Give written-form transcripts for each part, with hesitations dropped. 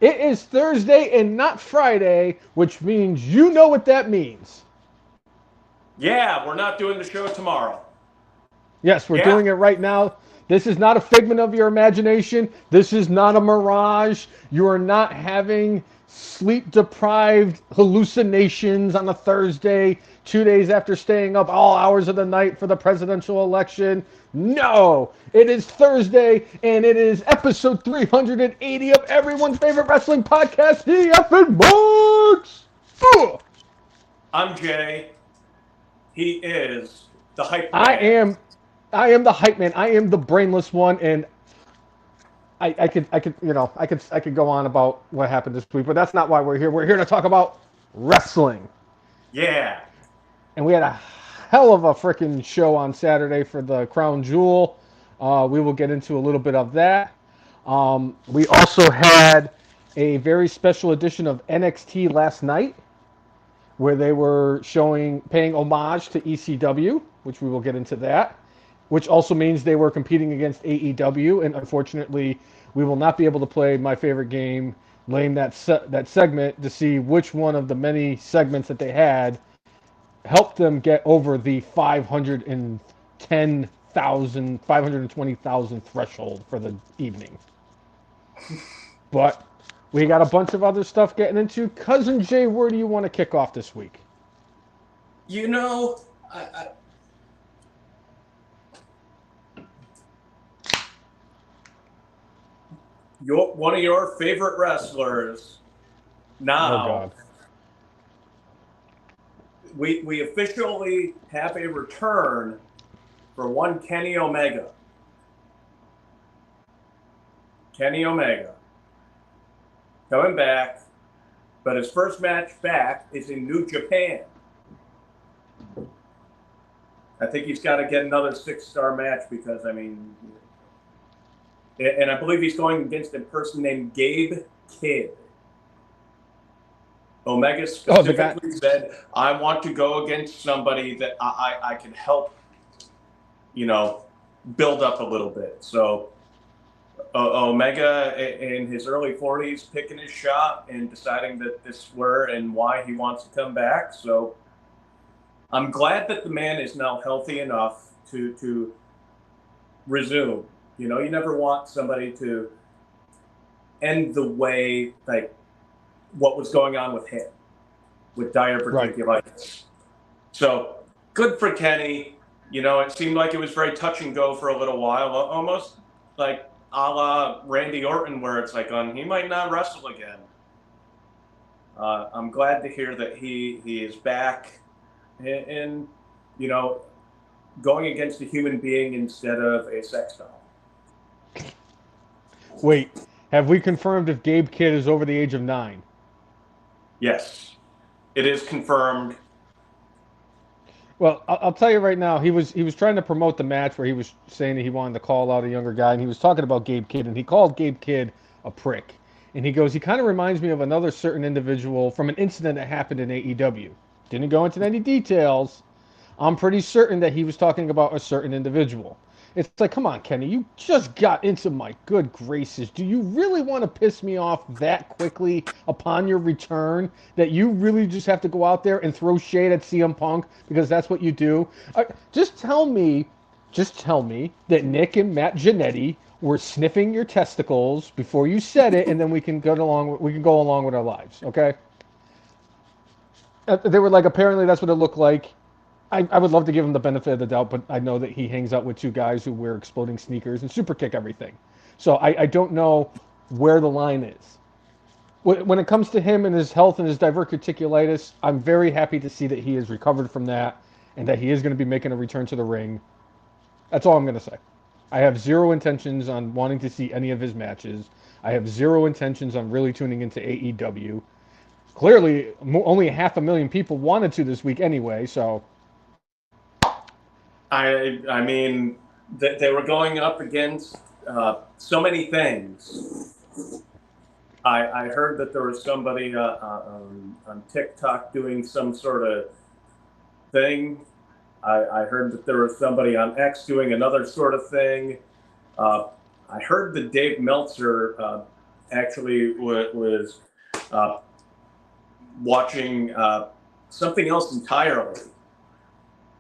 It is Thursday and not Friday, which means you know what that means. Yeah, we're not doing the show tomorrow. Yes, we're Yeah? doing it right now. This is not a figment of your imagination. This is not a mirage. You are not having sleep deprived hallucinations on a Thursday, 2 days after staying up all hours of the night for the presidential election. No, it is Thursday and it is episode 380 of everyone's favorite wrestling podcast, The Effin' Bucks. I'm Jay. He is the hype I man. am I am the hype man. I am the brainless one, and I could go on about what happened this week, but that's not why we're here. We're here to talk about wrestling, Yeah. and we had a hell of a freaking show on Saturday for the Crown Jewel. We will get into a little bit of that. We also had a very special edition of NXT last night, where they were paying homage to ECW, which we will get into that, which also means they were competing against AEW, and unfortunately, we will not be able to play my favorite game, lane that segment to see which one of the many segments that they had helped them get over the 520,000 threshold for the evening. But we got a bunch of other stuff getting into. Cousin Jay, where do you want to kick off this week? You know, I, one of your favorite wrestlers Oh now, God. we officially have a return for one Kenny Omega. Kenny Omega coming back, but his first match back is in New Japan. I think he's got to get another 6-star match because, I mean, and I believe he's going against a person named Gabe Kidd. Omega Oh, the guy. specifically said, I want to go against somebody that I can help, you know, build up a little bit. So Omega in his early 40s picking his shot and deciding that this is where and why he wants to come back. So I'm glad that the man is now healthy enough to resume. You know, you never want somebody to end the way, like, what was going on with him, with Right. diverticulitis. So good for Kenny. You know, it seemed like it was very touch and go for a little while, almost like a la Randy Orton, where it's like, he might not wrestle again. I'm glad to hear that he is back and, you know, going against a human being instead of a sex doll. Wait, have we confirmed if Gabe Kidd is over the age of 9? Yes, it is confirmed. Well, I'll tell you right now, he was trying to promote the match where he was saying that he wanted to call out a younger guy, and he was talking about Gabe Kidd, and he called Gabe Kidd a prick. And he goes, he kind of reminds me of another certain individual from an incident that happened in AEW. Didn't go into any details. I'm pretty certain that he was talking about a certain individual. It's like, come on, Kenny, you just got into my good graces. Do you really want to piss me off that quickly upon your return that you really just have to go out there and throw shade at CM Punk because that's what you do? Just tell me, that Nick and Matt Janetti were sniffing your testicles before you said it, and then we can go along with our lives, okay? They were like, apparently that's what it looked like. I would love to give him the benefit of the doubt, but I know that he hangs out with two guys who wear exploding sneakers and super kick everything. So I don't know where the line is. When it comes to him and his health and his diverticulitis, I'm very happy to see that he has recovered from that and that he is going to be making a return to the ring. That's all I'm going to say. I have zero intentions on wanting to see any of his matches. I have zero intentions on really tuning into AEW. Clearly, only 500,000 people wanted to this week anyway, so I mean, they were going up against so many things. I heard that there was somebody on TikTok doing some sort of thing. I heard that there was somebody on X doing another sort of thing. I heard that Dave Meltzer actually was watching something else entirely.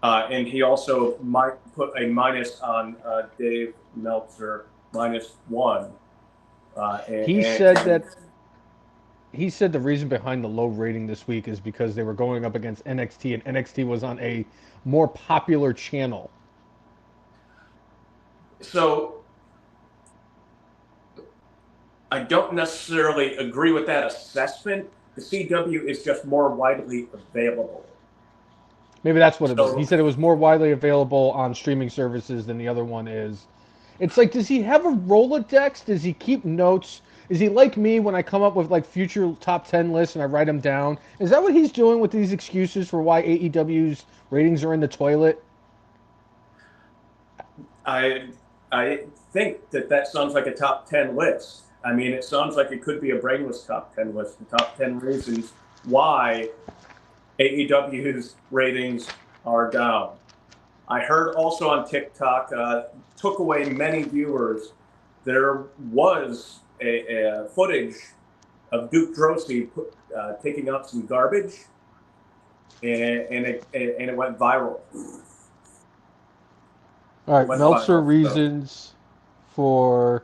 And he also might put a minus on Dave Meltzer, -1. He said the reason behind the low rating this week is because they were going up against NXT, and NXT was on a more popular channel. So I don't necessarily agree with that assessment. The CW is just more widely available. Maybe that's what it was. He said it was more widely available on streaming services than the other one is. It's like, does he have a Rolodex? Does he keep notes? Is he like me when I come up with like future top 10 lists and I write them down? Is that what he's doing with these excuses for why AEW's ratings are in the toilet? I think that sounds like a top 10 list. I mean, it sounds like it could be a Brainless top 10 list. The top 10 reasons why AEW's ratings are down. I heard also on TikTok, took away many viewers. There was a footage of Duke Drosy taking out some garbage, and it went viral. All right, Meltzer reasons for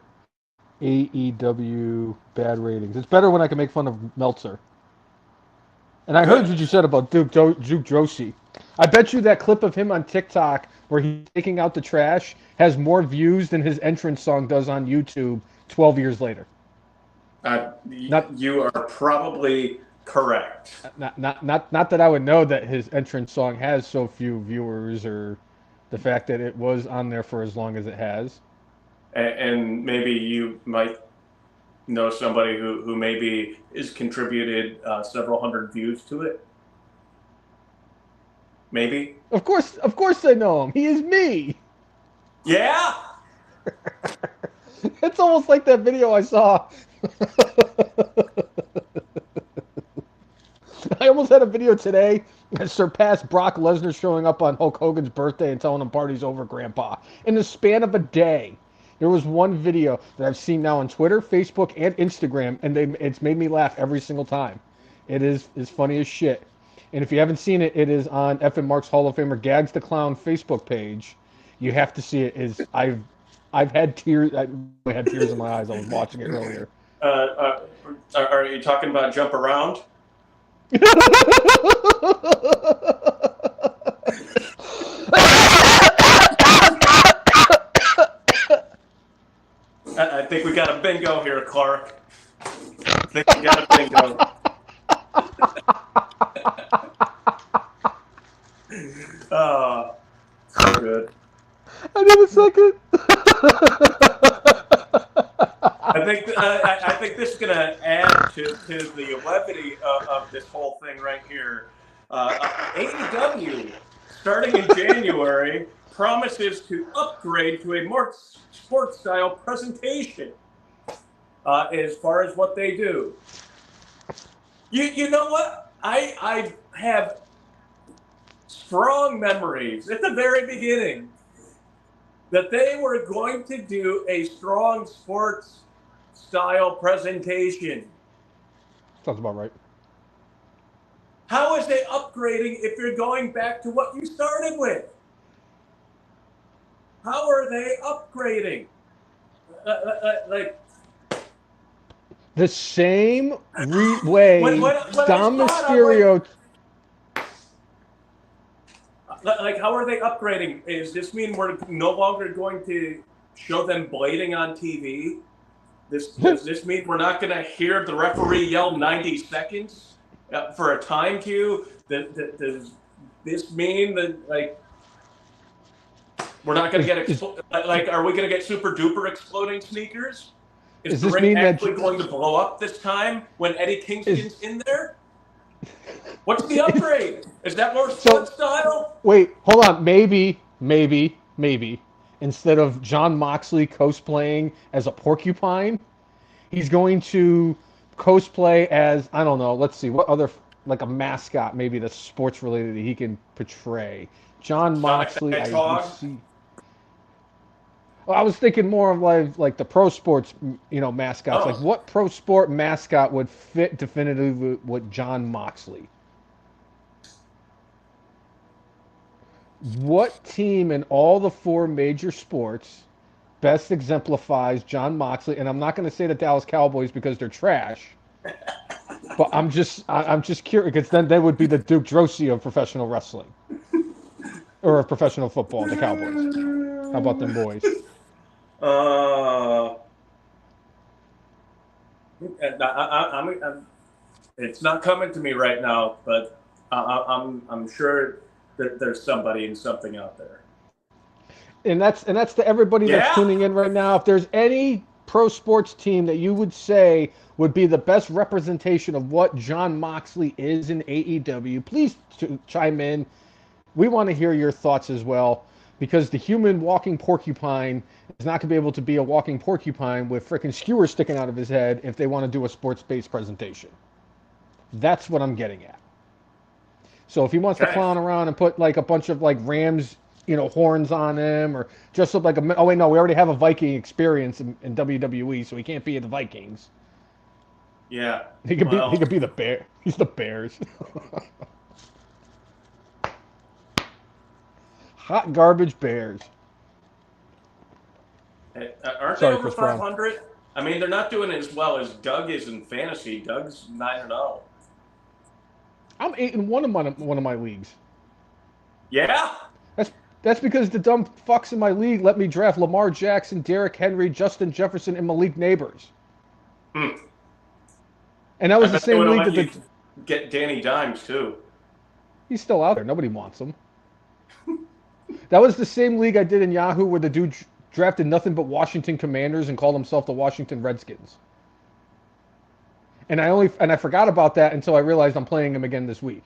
AEW bad ratings. It's better when I can make fun of Meltzer. And I heard what you said about Duke Drosy. I bet you that clip of him on TikTok where he's taking out the trash has more views than his entrance song does on YouTube 12 years later. You are probably correct. Not that I would know that his entrance song has so few viewers, or the fact that it was on there for as long as it has. And maybe you might know somebody who maybe has contributed several hundred views to it. Maybe. Of course I know him. He is me. Yeah. It's almost like that video I saw. I almost had a video today that surpassed Brock Lesnar showing up on Hulk Hogan's birthday and telling him party's over, Grandpa. In the span of a day, there was one video that I've seen now on Twitter, Facebook, and Instagram, and it's made me laugh every single time. It is funny as shit. And if you haven't seen it, it is on F and Mark's Hall of Famer Gags the Clown Facebook page. You have to see it. I've had tears. I had tears in my eyes. I was watching it earlier. Are you talking about Jump Around? I think we got a bingo here, Clark. I think we got a bingo. Oh, so good. I need a second. I think this is going to add to the levity of this whole thing right here. AEW, starting in January, promises to upgrade to a more sports-style presentation as far as what they do. You know what? I have strong memories at the very beginning that they were going to do a strong sports-style presentation. Sounds about right. How is it upgrading if you're going back to what you started with? How are they upgrading? Like the same way when Dom Mysterio. Like, how are they upgrading? Does this mean we're no longer going to show them blading on TV? Does this mean we're not going to hear the referee yell 90 seconds for a time cue? Does this mean that, like, we're not going to get are we going to get super duper exploding sneakers? Is the ring actually going to blow up this time when Eddie Kingston's in there? What's the upgrade? Is that more sports style? Wait, hold on. Maybe. Instead of John Moxley cosplaying as a porcupine, he's going to cosplay as, I don't know, let's see, what other, like a mascot maybe that's sports related that he can portray. John Moxley, I see. Well, I was thinking more of like the pro sports, mascots. Like Oh, what pro sport mascot would fit definitively with John Moxley? What team in all the four major sports best exemplifies John Moxley? And I'm not going to say the Dallas Cowboys because they're trash, but I'm just curious because then they would be the Duke Drosy of professional wrestling or of professional football, the Cowboys. How about them boys? uh, it's not coming to me right now, but I'm sure that there's somebody and something out there. And that's to everybody that's Yeah. tuning in right now. If there's any pro sports team that you would say would be the best representation of what John Moxley is in AEW, please chime in. We want to hear your thoughts as well, because the human walking porcupine is not going to be able to be a walking porcupine with freaking skewers sticking out of his head if they want to do a sports-based presentation. That's what I'm getting at. So if he wants to Okay. clown around and put like a bunch of like Rams, horns on him, or just look like a, oh wait, no, we already have a Viking experience in WWE, so he can't be the Vikings. Yeah. He could be the bear. He's the Bears. Hot garbage Bears. Aren't they Sorry, over Chris Brown. 500? I mean, they're not doing as well as Doug is in fantasy. Doug's 9-0. I'm 8-1 in one of my leagues. Yeah. That's because the dumb fucks in my league let me draft Lamar Jackson, Derrick Henry, Justin Jefferson, and Malik Neighbors. Hmm. And that I was the bet they would same have league let that you get Danny Dimes too. he's still out there. Nobody wants him. That was the same league I did in Yahoo where the dude drafted nothing but Washington Commanders and called himself the Washington Redskins. And I forgot about that until I realized I'm playing him again this week.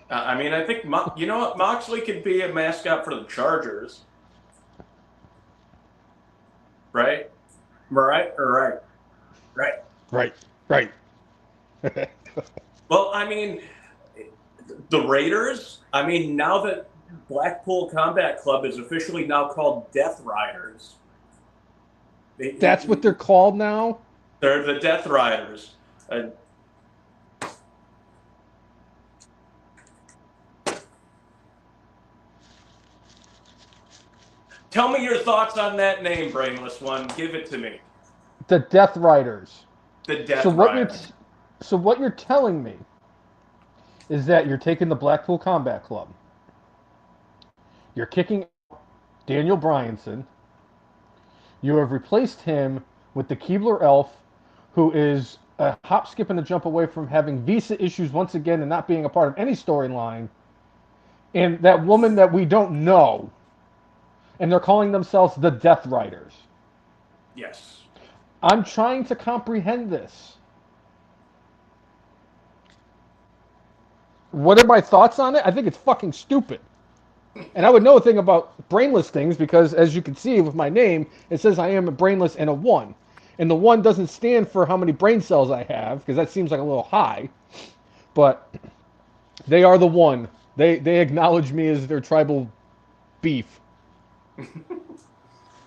I mean, I think you know what, Moxley could be a mascot for the Chargers, right? Right, right, right. Right, right. Well, I mean, the Raiders. I mean, now that Blackpool Combat Club is officially now called Death Riders, That's what they're called now. they're the Death Riders. Tell me your thoughts on that name, Brainless One. Give it to me. The Death Riders. The Death So what you're Riders. so what you're telling me is that you're taking the Blackpool Combat Club. You're kicking Daniel Bryanson. You have replaced him with the Keebler Elf, who is a hop, skip, and a jump away from having visa issues once again and not being a part of any storyline. And that woman that we don't know, and they're calling themselves the Death Riders. Yes. I'm trying to comprehend this. What are my thoughts on it? I think it's fucking stupid. And I would know a thing about brainless things because, as you can see with my name, it says I am a brainless and a 1. And the 1 doesn't stand for how many brain cells I have, because that seems like a little high. But they are the 1. They acknowledge me as their tribal beef.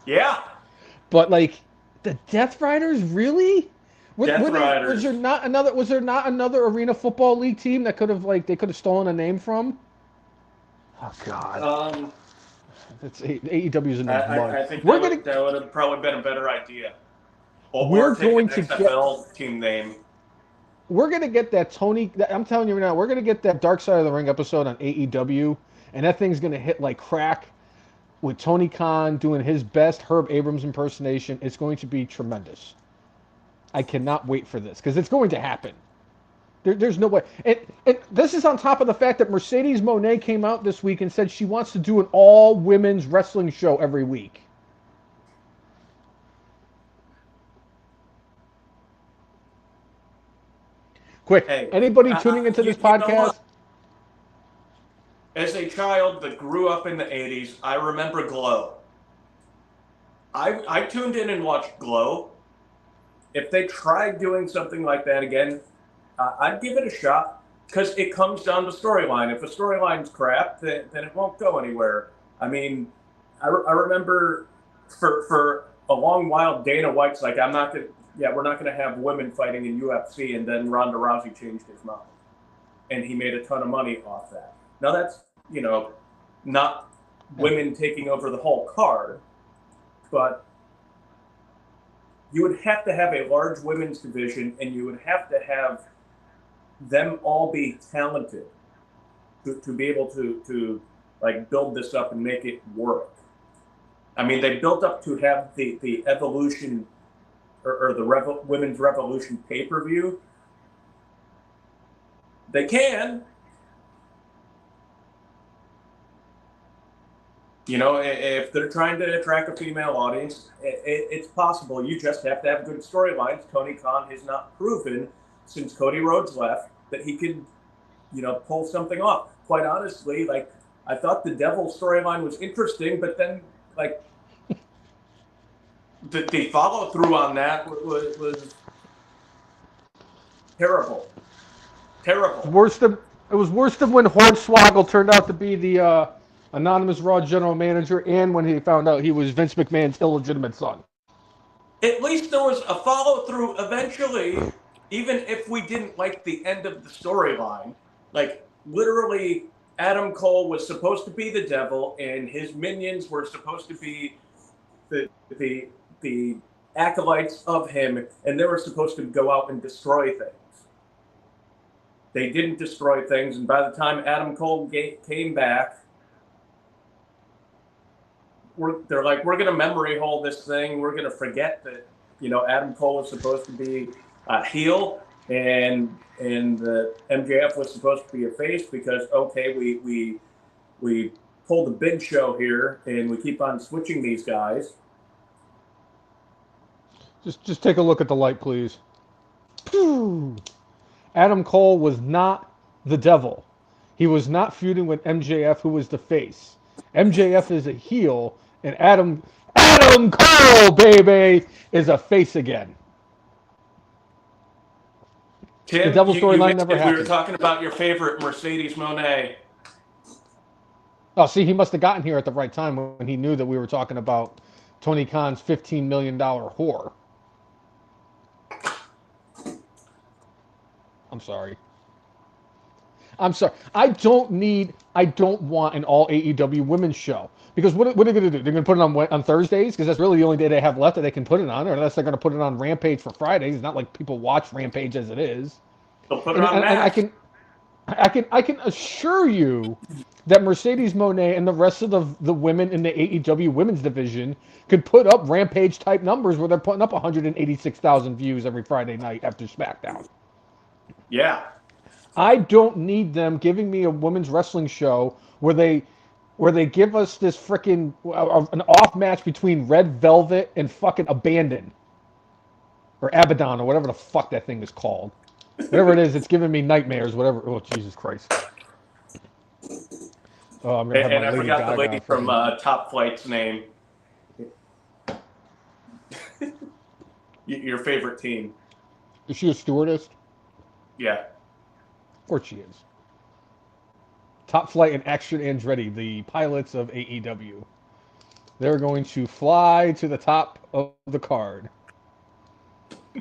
Yeah. But, like, the Death Riders, really? Death Was there Riders. not another Arena Football League team that could have stolen a name from? Oh God. Um, It's AEW's in the mud. I think We're gonna that would have probably been a better idea. we're Or take an going to get XFL team name. we're gonna get that Tony. I'm telling you right now, we're gonna get that Dark Side of the Ring episode on AEW, and that thing's gonna hit like crack with Tony Khan doing his best Herb Abrams impersonation. It's going to be tremendous. I cannot wait for this because it's going to happen. There's no way. And this is on top of the fact that Mercedes Moné came out this week and said she wants to do an all women's wrestling show every week. Quick, Hey, anybody tuning into this you know podcast? what? As a child that grew up in the 80s, I remember Glow. I tuned in and watched Glow. If they tried doing something like that again, I'd give it a shot because it comes down to storyline. If a storyline's crap, then it won't go anywhere. I mean, I remember for a long while, Dana White's like, we're not gonna have women fighting in UFC, and then Ronda Rousey changed his mind, and he made a ton of money off that. Now that's not women taking over the whole card, but you would have to have a large women's division, and you would have to have them all be talented to be able to like build this up and make it work. I mean, they built up to have the Evolution or the Women's Revolution pay-per-view. They can. If they're trying to attract a female audience, it's possible. You just have to have good storylines. Tony Khan has not proven since Cody Rhodes left that he could, pull something off. Quite honestly, like, I thought the Devil storyline was interesting, but then, like, the follow through on that was terrible. Terrible. It was worse than when Hornswoggle turned out to be the anonymous Raw general manager, and when he found out he was Vince McMahon's illegitimate son. At least there was a follow through eventually, even if we didn't like the end of the storyline. Like, literally, Adam Cole was supposed to be the Devil, and his minions were supposed to be the acolytes of him, and they were supposed to go out and destroy things. They didn't destroy things, and by the time Adam Cole came back, they're like, we're going to memory hold this thing. We're going to forget that, Adam Cole was supposed to be a heel, and the MJF was supposed to be a face because, okay, we pulled the big show here, and we keep on switching these guys. Just take a look at the light, please. Adam Cole was not the Devil. He was not feuding with MJF, who was the face. MJF is a heel, and Adam Cole, baby, is a face again. Tim, the Devil storyline never happened. We were talking about your favorite, Mercedes Moné. Oh, see, he must have gotten here at the right time when he knew that we were talking about Tony Khan's $15 million whore. I'm sorry. I don't want an all AEW women's show. Because what are they going to do? They're going to put it on Thursdays? Because that's really the only day they have left that they can put it on. Or unless they're going to put it on Rampage for Fridays. It's not like people watch Rampage as it is. They'll put it on Max. I can assure you that Mercedes Moné and the rest of the women in the AEW women's division could put up Rampage type numbers where they're putting up 186,000 views every Friday night after SmackDown. Yeah. I don't need them giving me a women's wrestling show where they give us this freaking an off match between Red Velvet and fucking Abandon or Abaddon or whatever the fuck that thing is called. Whatever it is, it's giving me nightmares. Whatever. Oh, Jesus Christ. Oh, I'm gonna have I forgot the lady from Top Flight's name. Your favorite team. Is she a stewardess? Yeah. Of course she is. Top Flight and Action Andretti, the pilots of AEW. They're going to fly to the top of the card.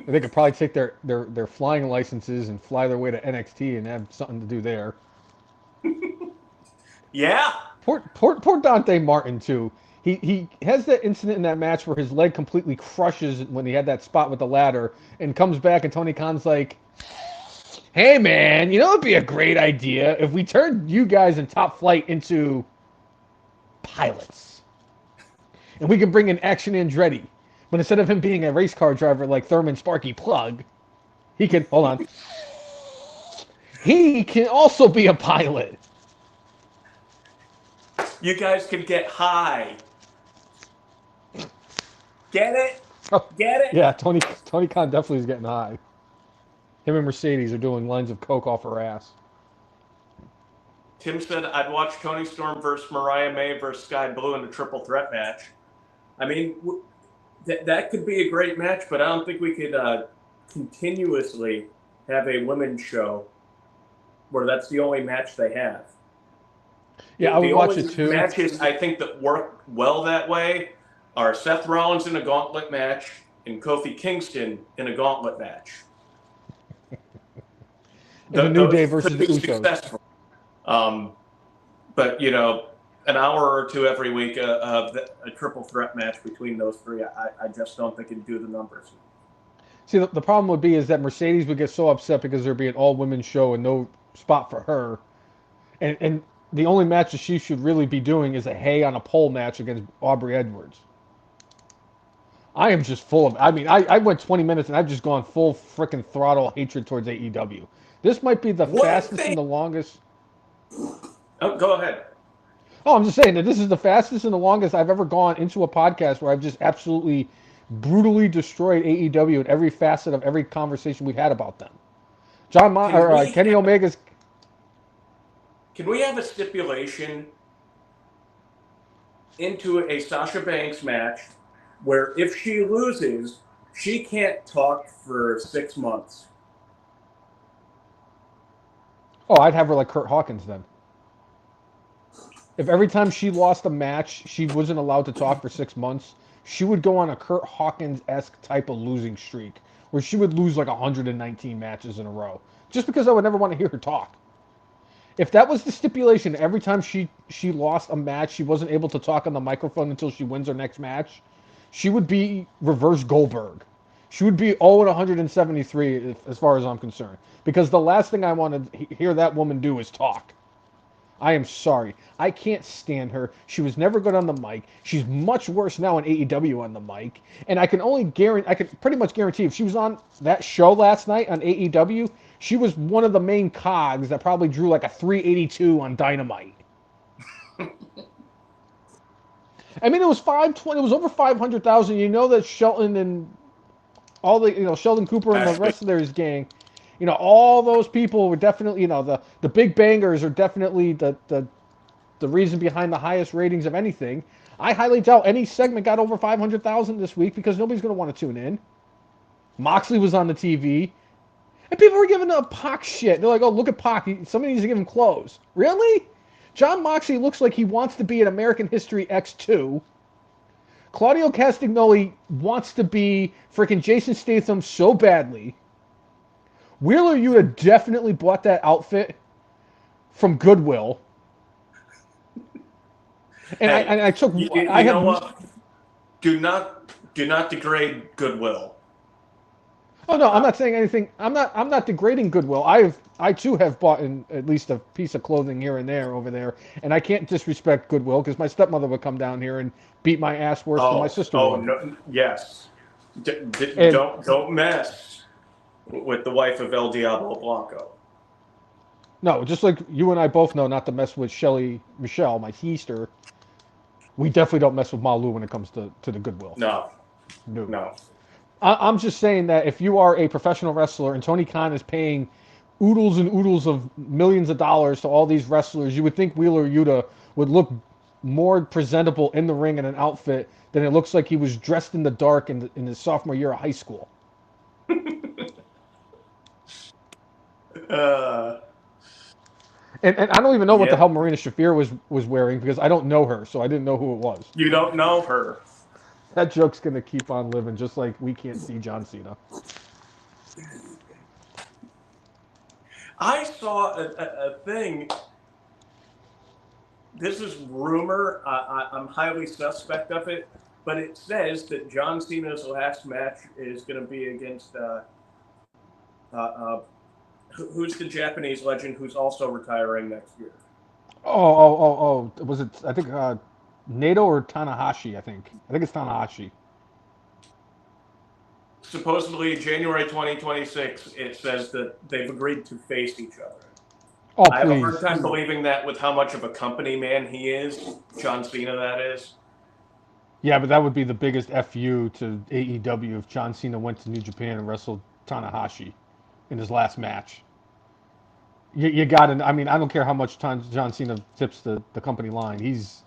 They could probably take their flying licenses and fly their way to NXT and have something to do there. Yeah. Poor Dante Martin, too. He has that incident in that match where his leg completely crushes when he had that spot with the ladder and comes back and Tony Khan's like, hey, man, it'd be a great idea if we turned you guys in Top Flight into pilots. And we can bring in Action Andretti. But instead of him being a race car driver like Thurman Sparky Plug, he can, hold on, he can also be a pilot. You guys can get high. Get it? Get it? Yeah, Tony Khan definitely is getting high. Him and Mercedes are doing lines of coke off her ass. Tim said, I'd watch Toni Storm versus Mariah May versus Sky Blue in a triple threat match. I mean, that could be a great match, but I don't think we could continuously have a women's show where that's the only match they have. Yeah, I would The watch only it too. matches I think that work well that way are Seth Rollins in a gauntlet match and Kofi Kingston in a gauntlet match. And the New Day Those versus could the be Usos. successful. Um, but, an hour or two every week of a triple threat match between those three, I just don't think it'd do the numbers. See, the problem would be is that Mercedes would get so upset because there'd be an all women's show and no spot for her, and the only match that she should really be doing is a hay on a pole match against Aubrey Edwards. I am just full of. I mean, I went 20 minutes and I've just gone full freaking throttle hatred towards AEW. This might be the One fastest thing. and the longest. Oh, go ahead. Oh, I'm just saying that this is the fastest and the longest I've ever gone into a podcast where I've just absolutely brutally destroyed AEW in every facet of every conversation we've had about them. Kenny Omega's. Can we have a stipulation into a Sasha Banks match where if she loses, she can't talk for 6 months? Oh, I'd have her like Kurt Hawkins then. If every time she lost a match, she wasn't allowed to talk for 6 months, she would go on a Kurt Hawkins-esque type of losing streak where she would lose like 119 matches in a row. Just because I would never want to hear her talk. If that was the stipulation, every time she lost a match, she wasn't able to talk on the microphone until she wins her next match, she would be reverse Goldberg. She would be 0 and 173 as far as I'm concerned. Because the last thing I want to hear that woman do is talk. I am sorry. I can't stand her. She was never good on the mic. She's much worse now in AEW on the mic. And I can pretty much guarantee if she was on that show last night on AEW, she was one of the main cogs that probably drew like a 382 on Dynamite. I mean, it was 520. It was over 500,000. You know that Shelton and all the Sheldon Cooper and the rest of their gang, all those people were definitely the big bangers are definitely the reason behind the highest ratings of anything. I highly doubt any segment got over 500,000 this week because nobody's going to want to tune in. Moxley was on the TV. And people were giving up Pac shit. They're like, oh, look at Pac. Somebody needs to give him clothes. Really? John Moxley looks like he wants to be an American History X2. Claudio Castagnoli wants to be freaking Jason Statham so badly. Wheeler Yuta definitely bought that outfit from Goodwill. And Hey, I took. You I know have. what? Do not degrade Goodwill. Oh no, I'm not saying anything. I'm not degrading Goodwill. I too have bought at least a piece of clothing here and there over there, and I can't disrespect Goodwill because my stepmother would come down here and beat my ass worse than my sister would. No, yes. And Don't mess with the wife of El Diablo Blanco. no, just like you and I both know not to mess with Shelly Michelle, my sister. We definitely don't mess with Malu when it comes to the Goodwill. No. I'm just saying that if you are a professional wrestler and Tony Khan is paying oodles and oodles of millions of dollars to all these wrestlers, you would think Wheeler Yuta would look more presentable in the ring in an outfit than it looks like he was dressed in the dark in his sophomore year of high school. And I don't even know what the hell Marina Shafir was wearing because I don't know her, so I didn't know who it was. You don't know her. That joke's going to keep on living, just like we can't see John Cena. I saw a thing. This is rumor. I'm highly suspect of it, but it says that John Cena's last match is going to be against who's the Japanese legend who's also retiring next year. Oh! Was it? I think Nato or Tanahashi. I think it's Tanahashi. Supposedly, January 2026, it says that they've agreed to face each other. Oh, I have a hard time believing that with how much of a company man he is, John Cena, that is. Yeah, but that would be the biggest FU to AEW if John Cena went to New Japan and wrestled Tanahashi in his last match. You got to. I mean, I don't care how much time John Cena tips the company line. He's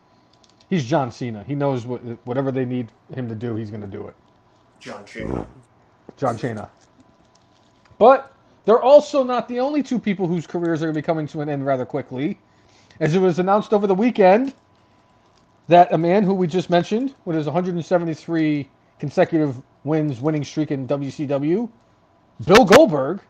John Cena. He knows whatever they need him to do, he's going to do it. John Cena. But they're also not the only two people whose careers are going to be coming to an end rather quickly. as it was announced over the weekend that a man who we just mentioned, with his 173 consecutive wins winning streak in WCW, Bill Goldberg,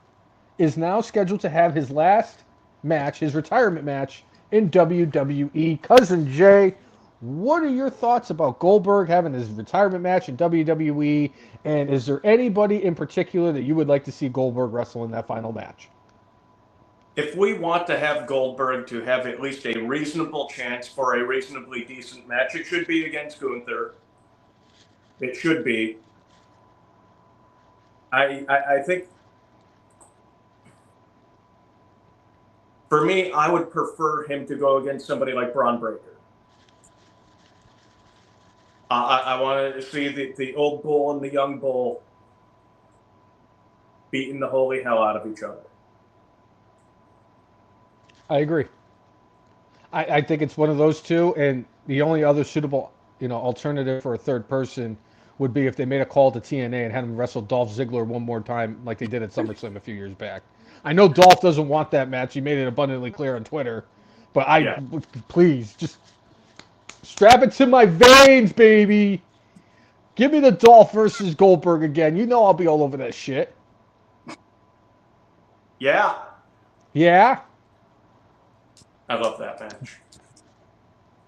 is now scheduled to have his last match, his retirement match, in WWE. Cousin Jay, what are your thoughts about Goldberg having his retirement match in WWE? And is there anybody in particular that you would like to see Goldberg wrestle in that final match? If we want to have Goldberg to have at least a reasonable chance for a reasonably decent match, it should be against Gunther. It should be. I think for me, I would prefer him to go against somebody like Braun Breaker. I want to see the old bull and the young bull beating the holy hell out of each other. I agree. I think it's one of those two, and the only other suitable, alternative for a third person would be if they made a call to TNA and had him wrestle Dolph Ziggler one more time, like they did at SummerSlam a few years back. I know Dolph doesn't want that match; he made it abundantly clear on Twitter. But Yeah. please, just strap it to my veins, baby. Give me the Dolph versus Goldberg again. You know I'll be all over that shit. Yeah. Yeah, I love that match.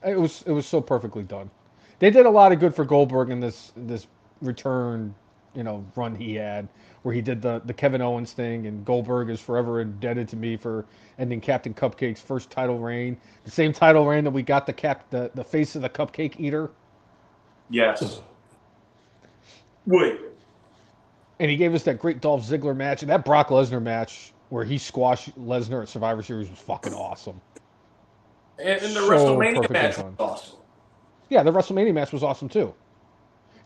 it was so perfectly done. They did a lot of good for Goldberg in this return, run he had, where he did the Kevin Owens thing, and Goldberg is forever indebted to me for ending Captain Cupcake's first title reign, the same title reign that we got the face of the Cupcake Eater, Yes. Wait. and he gave us that great Dolph Ziggler match, and that Brock Lesnar match where he squashed Lesnar at Survivor Series was fucking awesome. And the So WrestleMania perfectly match was done. awesome. Yeah, the WrestleMania match was awesome too.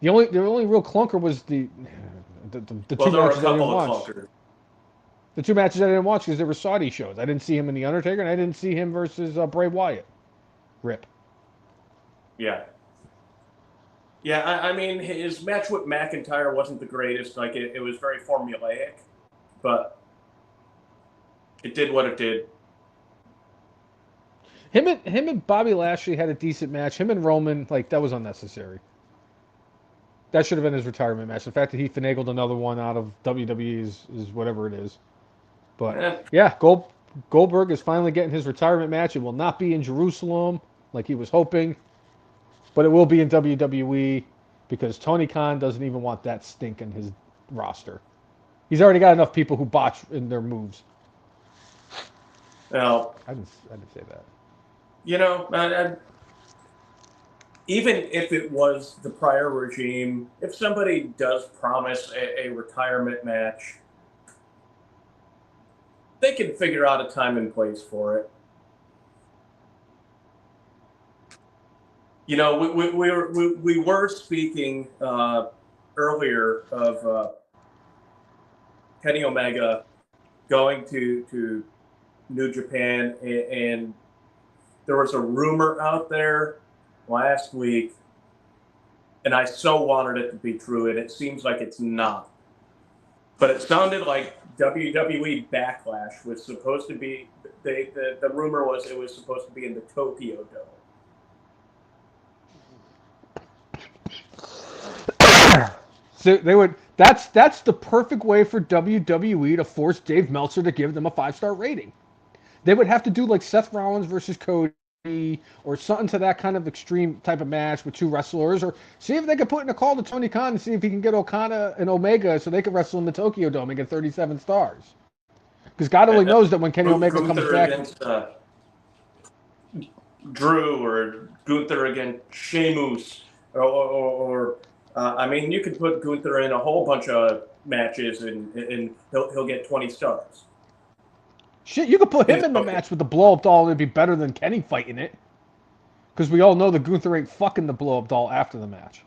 The only real clunker was the Well, two there were a matches I didn't couple of watch. clunkers. The two matches I didn't watch because they were Saudi shows. I didn't see him in the Undertaker, and I didn't see him versus Bray Wyatt. Rip. Yeah. Yeah, I mean, his match with McIntyre wasn't the greatest. Like, it was very formulaic, but it did what it did. Him and Bobby Lashley had a decent match. Him and Roman, like, that was unnecessary. That should have been his retirement match. The fact that he finagled another one out of WWE is whatever it is. But Eh, yeah, Goldberg is finally getting his retirement match. It will not be in Jerusalem like he was hoping, but it will be in WWE because Tony Khan doesn't even want that stink in his roster. He's already got enough people who botch in their moves. well, I didn't say that. you know, even if it was the prior regime, if somebody does promise a retirement match, they can figure out a time and place for it. You know, we were speaking earlier of Kenny Omega going to New Japan, and there was a rumor out there last week, and I so wanted it to be true, and it seems like it's not. But it sounded like WWE Backlash was supposed to be. The rumor was it was supposed to be in the Tokyo Dome. So they would. That's the perfect way for WWE to force Dave Meltzer to give them a 5-star rating. They would have to do like Seth Rollins versus Cody or something to that kind of extreme type of match with two wrestlers, or see if they could put in a call to Tony Khan and see if he can get Okada and Omega so they could wrestle in the Tokyo Dome and get 37 stars. Because God only knows that when Kenny Omega comes Gunther back, against Drew, or Gunther against Sheamus, or I mean, you could put Gunther in a whole bunch of matches, and he'll get 20 stars. shit, you could put him in the match with the blow up doll. It'd be better than Kenny fighting it. Because we all know that Gunther ain't fucking the blow up doll after the match.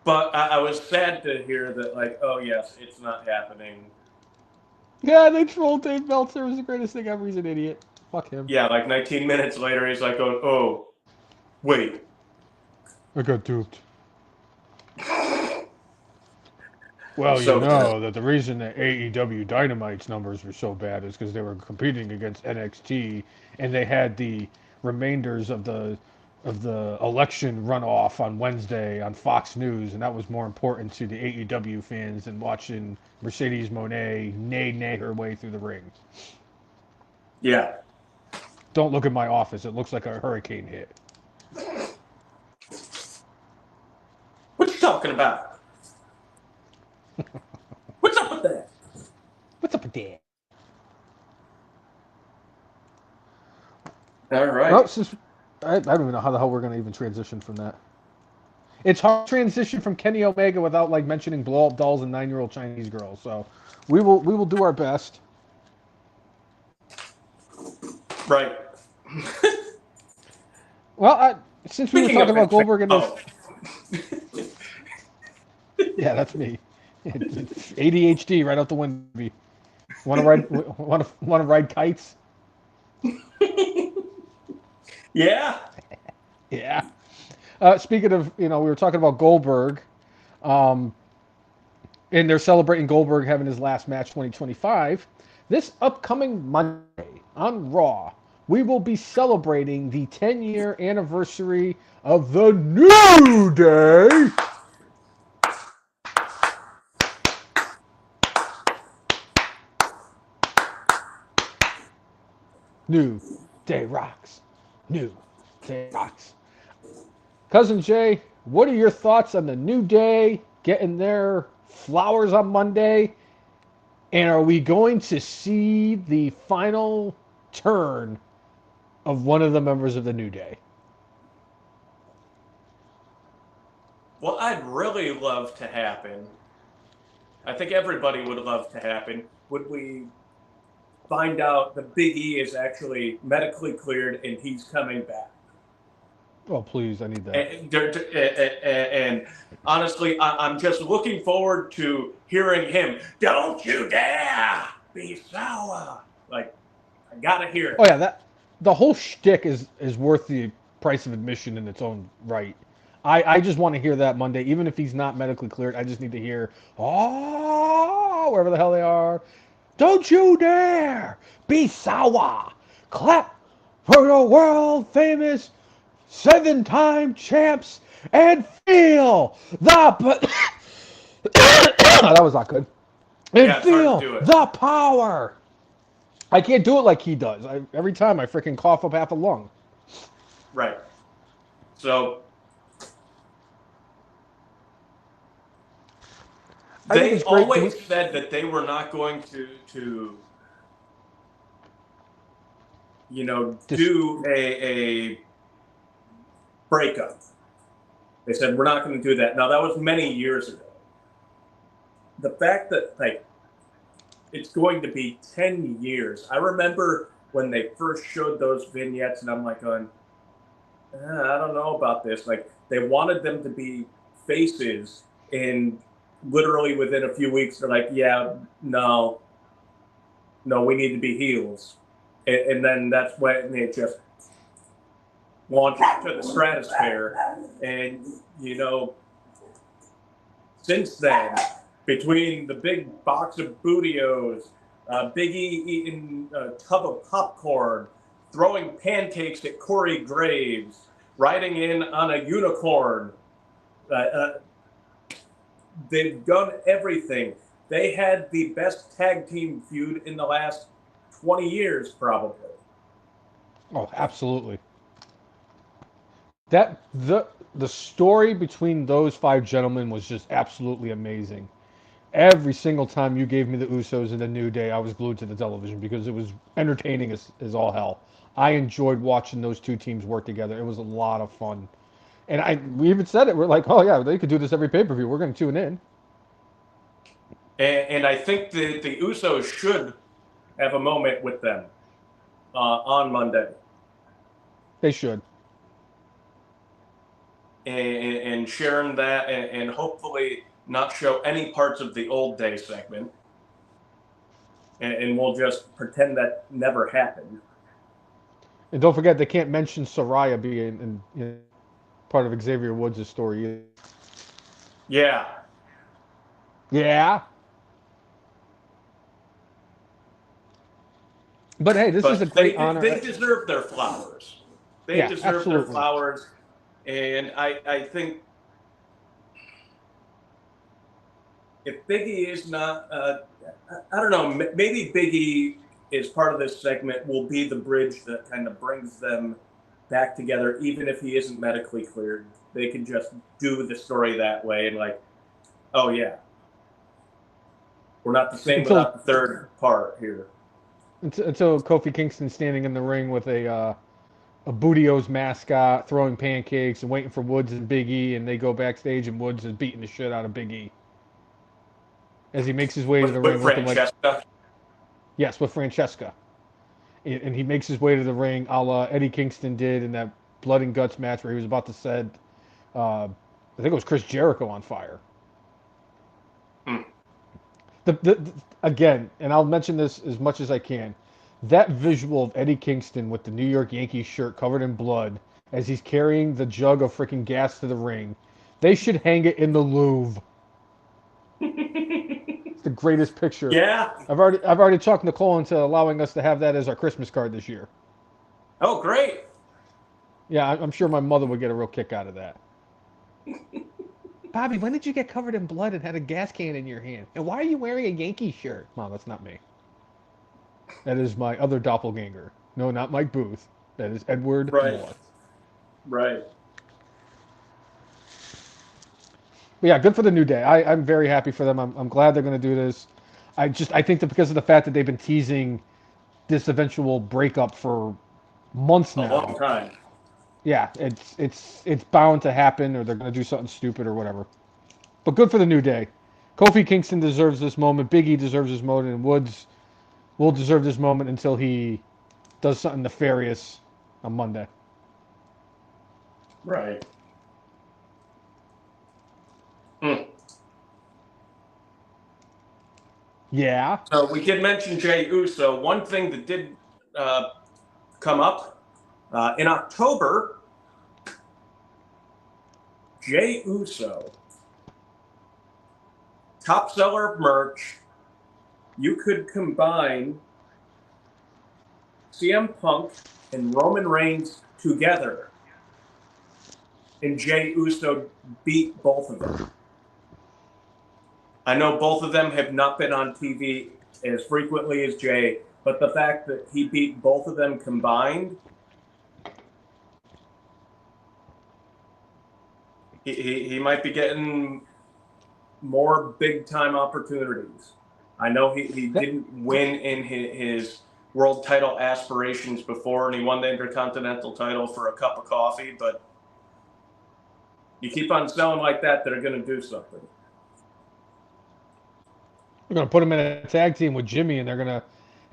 But I was sad to hear that, like, oh yes, it's not happening. Yeah, they trolled Dave Meltzer. It was the greatest thing ever. He's an idiot. Fuck him. Yeah, like 19 minutes later, he's like, oh, wait. I got duped. Well, you So know that the reason that AEW Dynamite's numbers were so bad is because they were competing against NXT, and they had the remainders of the election runoff on Wednesday on Fox News, and that was more important to the AEW fans than watching Mercedes Moné neigh her way through the ring. yeah, Don't look at my office; it looks like a hurricane hit. what you talking about? What's up with that? What's up with that? All Well, right. since I don't even know how the hell we're going to even transition from that. It's hard to transition from Kenny Omega without like mentioning blow up dolls and 9-year-old Chinese girls. So we will do our best. Right. Well, since we were Speaking talking of about which, Goldberg and those, oh, yeah, that's me. It's ADHD right out the window. Want to ride kites? yeah. Yeah. Speaking of, we were talking about Goldberg, um, and they're celebrating Goldberg having his last match 2025. This upcoming Monday on Raw, we will be celebrating the 10-year anniversary of the New Day. New Day rocks. New Day rocks. Cousin Jay, what are your thoughts on the New Day getting their flowers on Monday? And are we going to see the final turn of one of the members of the New Day? What I'd really love to happen, I think everybody would love to happen, would we find out the Big E is actually medically cleared and he's coming back. Oh, please, I need that. And honestly, I'm just looking forward to hearing him. Don't you dare be sour! Like, I gotta hear Oh it. yeah, that the whole shtick is worth the price of admission in its own right. I just want to hear that Monday, even if he's not medically cleared. I just need to hear, oh, wherever the hell they are. Don't you dare be sour. Clap for the world famous 7-time champs and feel the. That was not good. And Yeah, it's hard to feel do it. the power. I can't do it like he does. Every time I freaking cough up half a lung. Right. So I think they it's great. Do we? always said that they were not going to Just do a breakup. They said we're not going to do that. Now that was many years ago. The fact that like it's going to be 10 years. I remember when they first showed those vignettes, and I'm like, going, I don't know about this. Like, they wanted them to be faces, and literally within a few weeks, they're like, yeah, no, no, we need to be heels. And then that's when it just launched to the stratosphere. And, since then, between the big box of Bootios, Big E eating a tub of popcorn, throwing pancakes at Corey Graves, riding in on a unicorn, uh, they've done everything. They had the best tag team feud in the last 20 years, probably. oh, absolutely. The story between those 5 gentlemen was just absolutely amazing. Every single time you gave me the Usos and the New Day, I was glued to the television because it was entertaining as all hell. I enjoyed watching those two teams work together. It was a lot of fun. And we even said it. We're like, oh yeah, they could do this every pay per view. We're going to tune in. And I think the Usos should have a moment with them on Monday. They should. And sharing that and hopefully not show any parts of the old day segment. And we'll just pretend that never happened. And don't forget, they can't mention Soraya being part of Xavier Woods' story either. Yeah. Yeah. But hey, this is a But great honor. they deserve their flowers. They Yeah, deserve their absolutely. flowers, and I think if Biggie is not, I don't know, maybe Biggie is part of this segment will be the bridge that kind of brings them back together, even if he isn't medically cleared. They can just do the story that way and like, oh yeah, we're not the same Until without the third part here. until Kofi Kingston standing in the ring with a Bootio's mascot throwing pancakes and waiting for Woods and Big E, and they go backstage and Woods is beating the shit out of Big E as he makes his way to the With ring looking like Francesca. yes with Francesca, and he makes his way to the ring a la Eddie Kingston did in that blood and guts match where he was about to set I think it was Chris Jericho on fire. Hmm. The again, and I'll mention this as much as I can. That visual of Eddie Kingston with the New York Yankees shirt covered in blood as he's carrying the jug of freaking gas to the ring. They should hang it in the Louvre. It's the greatest picture. Yeah. I've already talked Nicole into allowing us to have that as our Christmas card this year. Oh, great. Yeah, I'm sure my mother would get a real kick out of that. Bobby, when did you get covered in blood and had a gas can in your hand? And why are you wearing a Yankee shirt? Mom, that's not me. That is my other doppelganger. No, not Mike Booth. That is Edward Right. North. Right. But yeah, good for the New Day. I'm very happy for them. I'm glad they're going to do this. I think that because of the fact that they've been teasing this eventual breakup for months A long now. time. Yeah, it's bound to happen, or they're going to do something stupid or whatever. But good for the New Day. Kofi Kingston deserves this moment. Big E deserves this moment, and Woods will deserve this moment until he does something nefarious on Monday. Right. Hmm. Yeah. So we did mention Jey Uso. One thing that did uh, come up in October, Jey Uso, top seller of merch. You could combine CM Punk and Roman Reigns together, and Jey Uso beat both of them. I know both of them have not been on TV as frequently as Jey, but the fact that he beat both of them combined, he might be getting more big time opportunities. I know he That, didn't win in his world title aspirations before, and he won the Intercontinental title for a cup of coffee, but you keep on selling like that, they're going to do something. They're going to put him in a tag team with Jimmy, and they're going to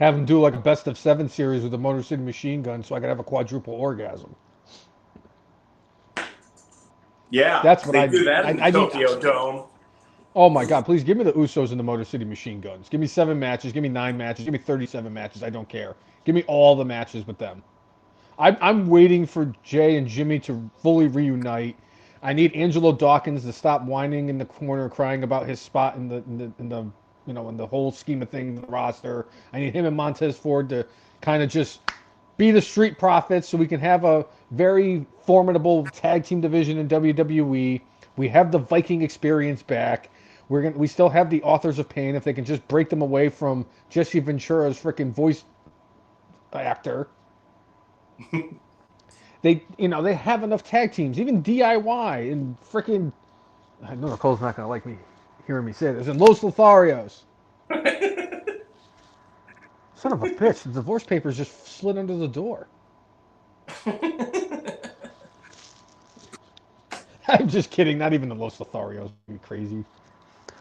have him do like a best of 7 series with the Motor City Machine Gun, so I could have a quadruple orgasm. Yeah, That's what they do that in the I need. Tokyo Dome. Oh my God! Please give me the Usos and the Motor City Machine Guns. Give me 7 matches. Give me 9 matches. Give me 37 matches. I don't care. Give me all the matches with them. I'm waiting for Jay and Jimmy to fully reunite. I need Angelo Dawkins to stop whining in the corner, crying about his spot in the in the whole scheme of things, the roster. I need him and Montez Ford to kind of just be the Street Profits, so we can have a very formidable tag team division in WWE. We have the Viking experience back. We still have the Authors of Pain if they can just break them away from Jesse Ventura's freaking voice actor. They have enough tag teams, even DIY and freaking. I know Nicole's not gonna like me hearing me say this. And Los Lotharios. Son of a bitch! The divorce papers just slid under the door. I'm just kidding. Not even the Los Lotharios. Are crazy?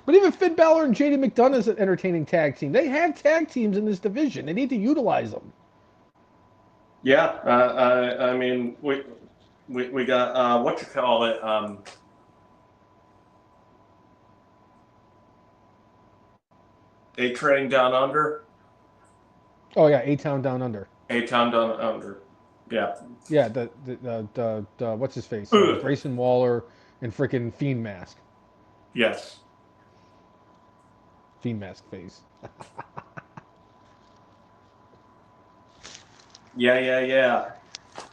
But even Finn Balor and JD McDonough is an entertaining tag team. They have tag teams in this division. They need to utilize them. Yeah, I mean, we got what you call it, A Train Down Under, Oh yeah, A Town Down Under. A Town Down Under. Yeah. Yeah, the what's his face? Ugh. Grayson Waller and freaking Fiend Mask. Yes. Fiend Mask face. Yeah.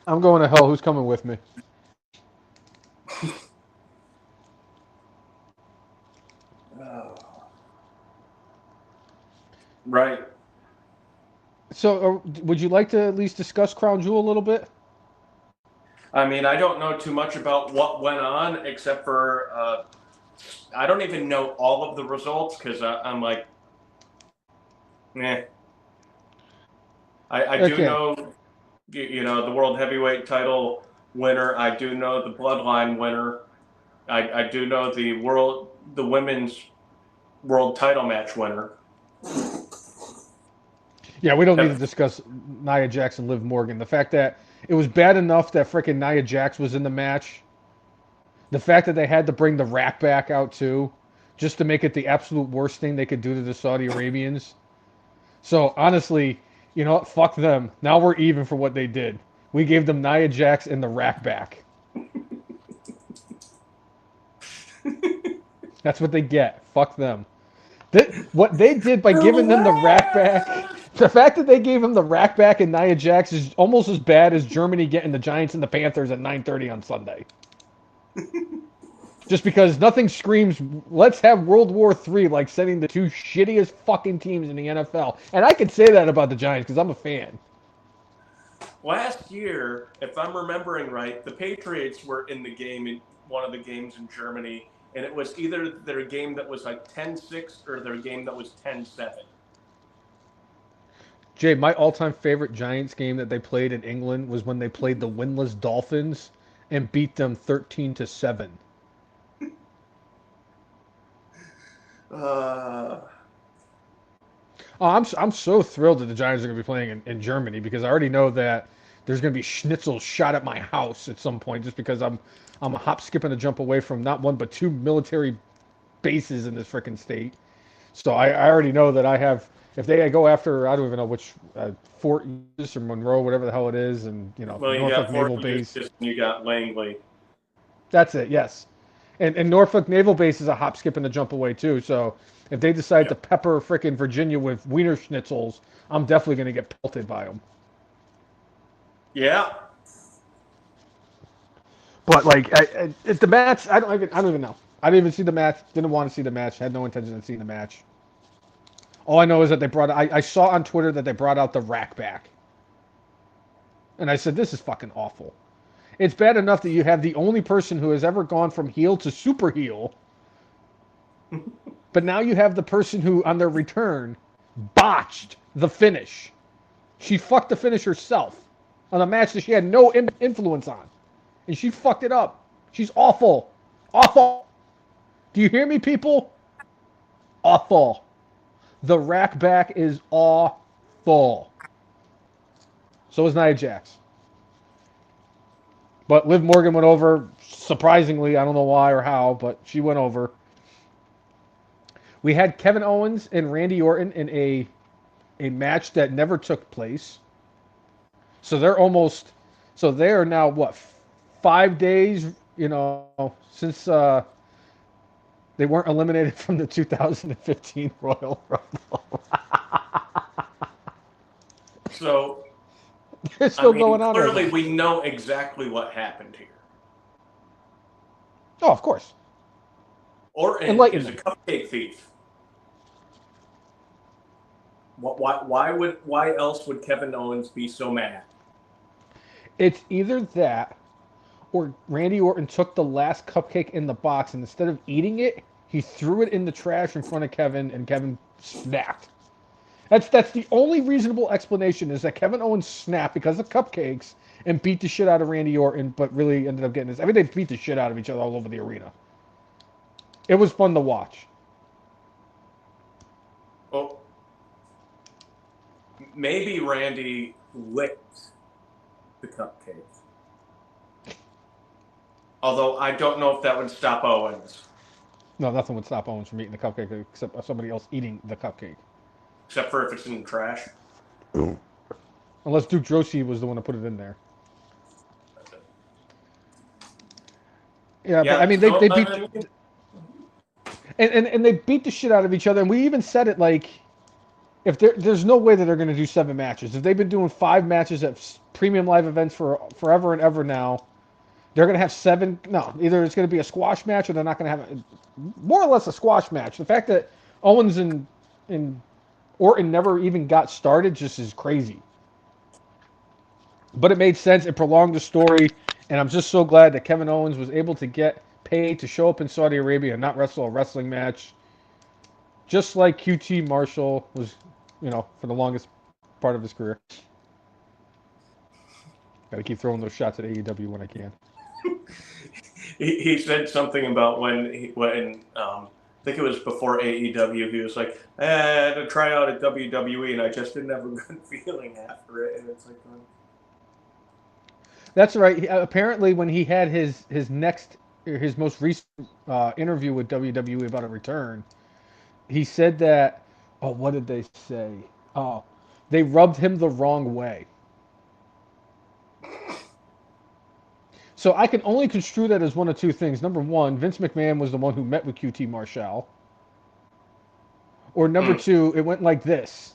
I'm going to hell. Who's coming with me? Right. So, would you like to at least discuss Crown Jewel a little bit? I mean, I don't know too much about what went on, except for I don't even know all of the results because I'm like, eh. I do Okay. know, the world heavyweight title winner. I do know the bloodline winner. I do know the women's world title match winner. Yeah, we don't need to discuss Nia Jax and Liv Morgan. The fact that it was bad enough that freaking Nia Jax was in the match. The fact that they had to bring the rack back out too, just to make it the absolute worst thing they could do to the Saudi Arabians. So honestly, you know what? Fuck them. Now we're even for what they did. We gave them Nia Jax and the rack back. That's what they get. Fuck them. What they did by giving them the rack back, the fact that they gave him the rack back and Nia Jax is almost as bad as Germany getting the Giants and the Panthers at 9:30 on Sunday. Just because nothing screams, let's have World War III like sending the two shittiest fucking teams in the NFL. And I can say that about the Giants because I'm a fan. Last year, if I'm remembering right, the Patriots were in the game in one of the games in Germany, and it was either their game that was like 10-6 or their game that was 10-7. Jay, my all-time favorite Giants game that they played in England was when they played the winless Dolphins and beat them 13-7. Oh, I'm so thrilled that the Giants are going to be playing in Germany because I already know that there's going to be schnitzel shot at my house at some point just because I'm a hop, skip, and a jump away from not one but two military bases in this freaking state. So I already know that I have if they go after I don't even know which Fort Eustis or Monroe, whatever the hell it is, and Well, you Norfolk got Fort Naval Base. Eustis and you got Langley. That's it. Yes, and Norfolk Naval Base is a hop, skip, and a jump away too. So if they decide to pepper frickin' Virginia with Wiener Schnitzels, I'm definitely going to get pelted by them. Yeah. But like, it's the match. I don't even know. I didn't even see the match. Didn't want to see the match. Had no intention of seeing the match. All I know is that they brought. I saw on Twitter that they brought out the rack back, and I said, "This is fucking awful." It's bad enough that you have the only person who has ever gone from heel to super heel, but now you have the person who, on their return, botched the finish. She fucked the finish herself on a match that she had no influence on, and she fucked it up. She's awful, awful. Do you hear me, people? Awful. The rack back is awful. So is Nia Jax. But Liv Morgan went over, surprisingly. I don't know why or how, but she went over. We had Kevin Owens and Randy Orton in a match that never took place. So they are now, what, 5 days, since they weren't eliminated from the 2015 Royal Rumble. So, They're still going on. Clearly, we know exactly what happened here. Oh, of course. Orton is a cupcake thief. Why else would Kevin Owens be so mad? It's either that or Randy Orton took the last cupcake in the box and instead of eating it, he threw it in the trash in front of Kevin and Kevin snapped. That's the only reasonable explanation is that Kevin Owens snapped because of cupcakes and beat the shit out of Randy Orton, but really ended up getting this. I mean, they beat the shit out of each other all over the arena. It was fun to watch. Well, maybe Randy licked the cupcake. Although I don't know if that would stop Owens. No, nothing would stop Owens from eating the cupcake except somebody else eating the cupcake. Except for if it's in the trash. Unless Duke Joshi was the one to put it in there. Yeah, but I mean, they beat. And they beat the shit out of each other. And we even said it like, if there's no way that they're going to do 7 matches. If they've been doing 5 matches at premium live events for forever and ever now, they're going to have 7. No, either it's going to be a squash match or they're not going to have more or less a squash match. The fact that Owens and Orton never even got started just is crazy. But it made sense. It prolonged the story, and I'm just so glad that Kevin Owens was able to get paid to show up in Saudi Arabia and not wrestle a wrestling match, just like QT Marshall was, for the longest part of his career. Got to keep throwing those shots at AEW when I can. He said something about when I think it was before AEW. He was like, I had to try out at WWE, and I just didn't have a good feeling after it. And it's like, That's right. Apparently, when he had his most recent interview with WWE about a return, he said that. Oh, what did they say? Oh, they rubbed him the wrong way. So I can only construe that as one of two things. Number one, Vince McMahon was the one who met with QT Marshall. Or number two, it went like this.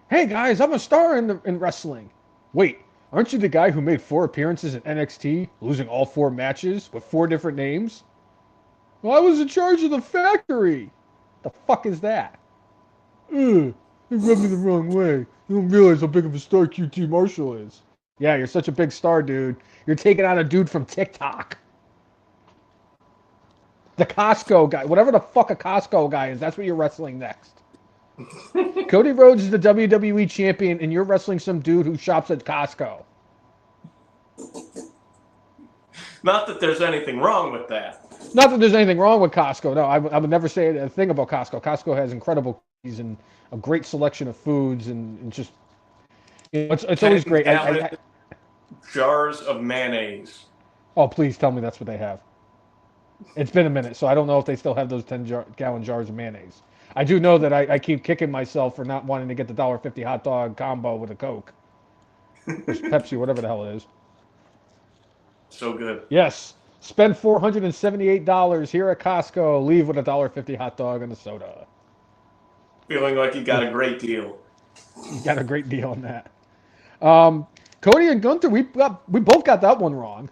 Hey guys, I'm a star in wrestling. Wait, aren't you the guy who made 4 appearances in NXT, losing all 4 matches with 4 different names? Well, I was in charge of the factory. The fuck is that? Ugh, they rubbed me the wrong way. You don't realize how big of a star QT Marshall is. Yeah, you're such a big star, dude. You're taking on a dude from TikTok. The Costco guy. Whatever the fuck a Costco guy is, that's what you're wrestling next. Cody Rhodes is the WWE champion, and you're wrestling some dude who shops at Costco. not that there's anything wrong with that. Not that there's anything wrong with Costco. No, I would never say a thing about Costco. Costco has incredible cookies and a great selection of foods, and just it's always great. Jars of mayonnaise. Oh, please tell me that's what they have. It's been a minute, so I don't know if they still have those 10-gallon jars of mayonnaise. I do know that I keep kicking myself for not wanting to get the $1.50 hot dog combo with a Coke. Pepsi, whatever the hell it is. So good. Yes. Spend $478 here at Costco. Leave with a $1.50 hot dog and a soda. Feeling like you got a great deal. You got a great deal on that. Cody and Gunther, we both got that one wrong.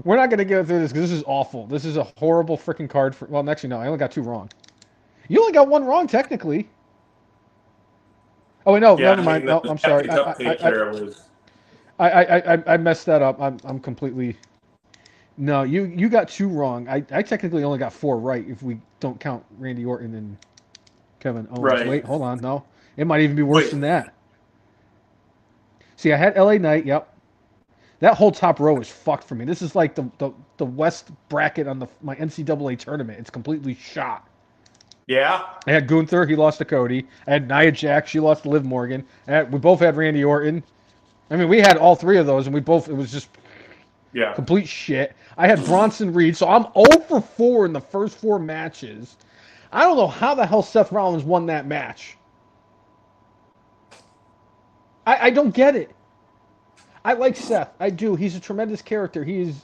We're not going to go through this because this is awful. This is a horrible freaking card. Well, actually, no. I only got 2 wrong. You only got 1 wrong, technically. Oh, wait, no. Never mind. No, I'm sorry. I messed that up. I'm completely... No, you got 2 wrong. I technically only got 4 right if we don't count Randy Orton and Kevin Owens. Right. Wait, hold on. No. It might even be worse than that. See, I had LA Knight. Yep. That whole top row is fucked for me. This is like the West bracket on my NCAA tournament. It's completely shot. Yeah. I had Gunther. He lost to Cody. I had Nia Jax. She lost to Liv Morgan. We both had Randy Orton. I mean, we had all 3 of those, and it was just complete shit. I had Bronson Reed, so I'm 0 for 4 in the first 4 matches. I don't know how the hell Seth Rollins won that match. I don't get it. I like Seth. I do. He's a tremendous character. He is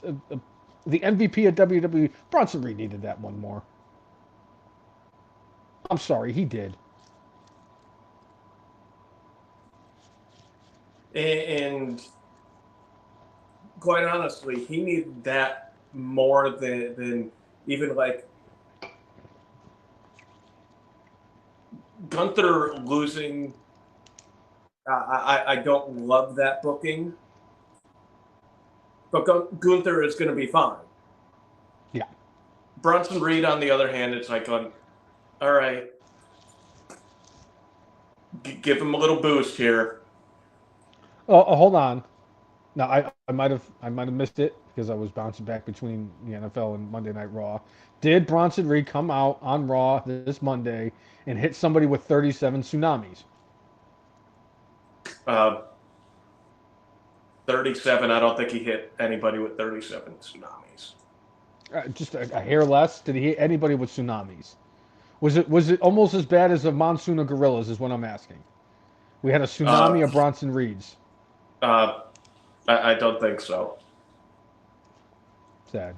the MVP of WWE. Bronson Reed needed that one more. I'm sorry, he did. And quite honestly, he needed that more than even like Gunther losing. I don't love that booking, but Gunther is going to be fine. Yeah. Bronson Reed, on the other hand, it's like, all right, give him a little boost here. Oh, hold on. No, I might have missed it because I was bouncing back between the NFL and Monday Night Raw. Did Bronson Reed come out on Raw this Monday and hit somebody with 37 tsunamis? 37. I don't think he hit anybody with 37 tsunamis. Just a hair less. Did he hit anybody with tsunamis? Was it almost as bad as a monsoon of gorillas? Is what I'm asking. We had a tsunami of Bronson Reeds. I don't think so. Sad.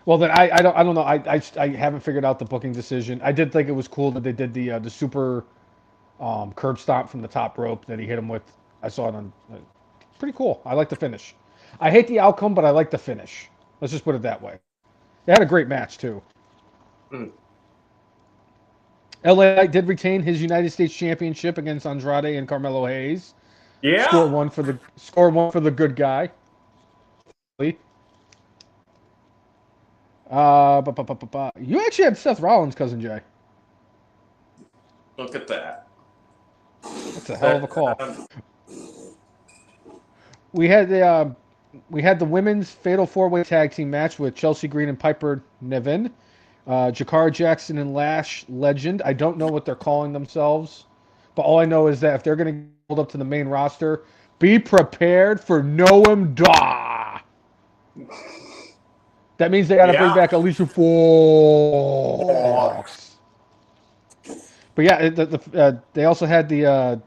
Well, then I don't know. I haven't figured out the booking decision. I did think it was cool that they did the super curb stomp from the top rope that he hit him with. I saw it on. Pretty cool. I like the finish. I hate the outcome, but I like the finish. Let's just put it that way. They had a great match too. Mm. LA Knight did retain his United States Championship against Andrade and Carmelo Hayes. Yeah. Score one for the good guy. You actually had Seth Rollins, cousin Jay. Look at that. That's a hell of a That call. We had the women's fatal four-way tag team match with Chelsea Green and Piper Niven, Jakara Jackson and Lash Legend. I don't know what they're calling themselves, but all I know is that if they're going to hold up to the main roster, be prepared for Noam Dar. That means they got to bring yeah. back Alicia Fox. But yeah, they also had the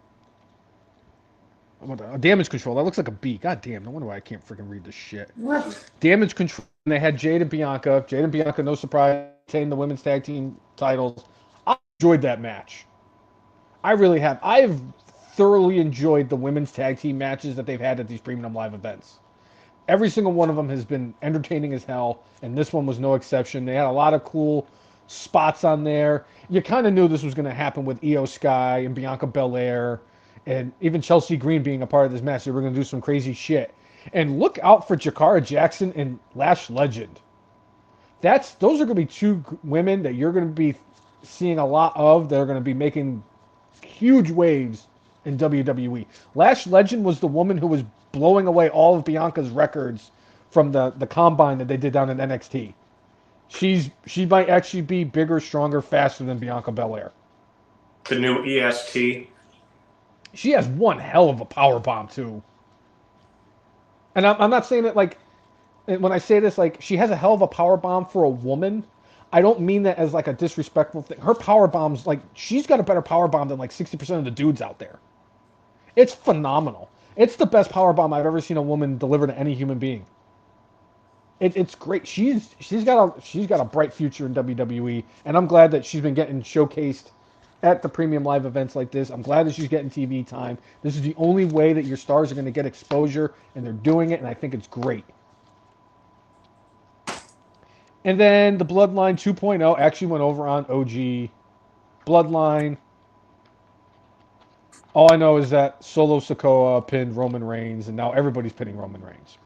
damage control. That looks like a B. God damn, no wonder why I can't freaking read this shit. What? Damage control. And they had Jade and Bianca. Jade and Bianca, no surprise, retained the women's tag team titles. I enjoyed that match. I really have. I've thoroughly enjoyed the women's tag team matches that they've had at these premium live events. Every single one of them has been entertaining as hell, and this one was no exception. They had a lot of cool spots on there. You kind of knew this was going to happen with Io Sky and Bianca Belair, and even Chelsea Green being a part of this match. They were going to do some crazy shit. And look out for Jakara Jackson and Lash Legend. Those are going to be two women that you're going to be seeing a lot of. They're going to be making huge waves in WWE. Lash Legend was the woman who was blowing away all of Bianca's records from the combine that they did down in NXT. She might actually be bigger, stronger, faster than Bianca Belair. The new EST. She has one hell of a power bomb too. And I'm not saying it like when I say this, like she has a hell of a power bomb for a woman. I don't mean that as like a disrespectful thing. Her power bombs, like she's got a better power bomb than like 60% of the dudes out there. It's phenomenal. It's the best power bomb I've ever seen a woman deliver to any human being. It's great. She's got a bright future in WWE, and I'm glad that she's been getting showcased at the premium live events like this. I'm glad that she's getting TV time. This is the only way that your stars are going to get exposure, and they're doing it, and I think it's great. And then the Bloodline 2.0 actually went over on OG Bloodline. All I know is that Solo Sikoa pinned Roman Reigns, and now everybody's pinning Roman Reigns.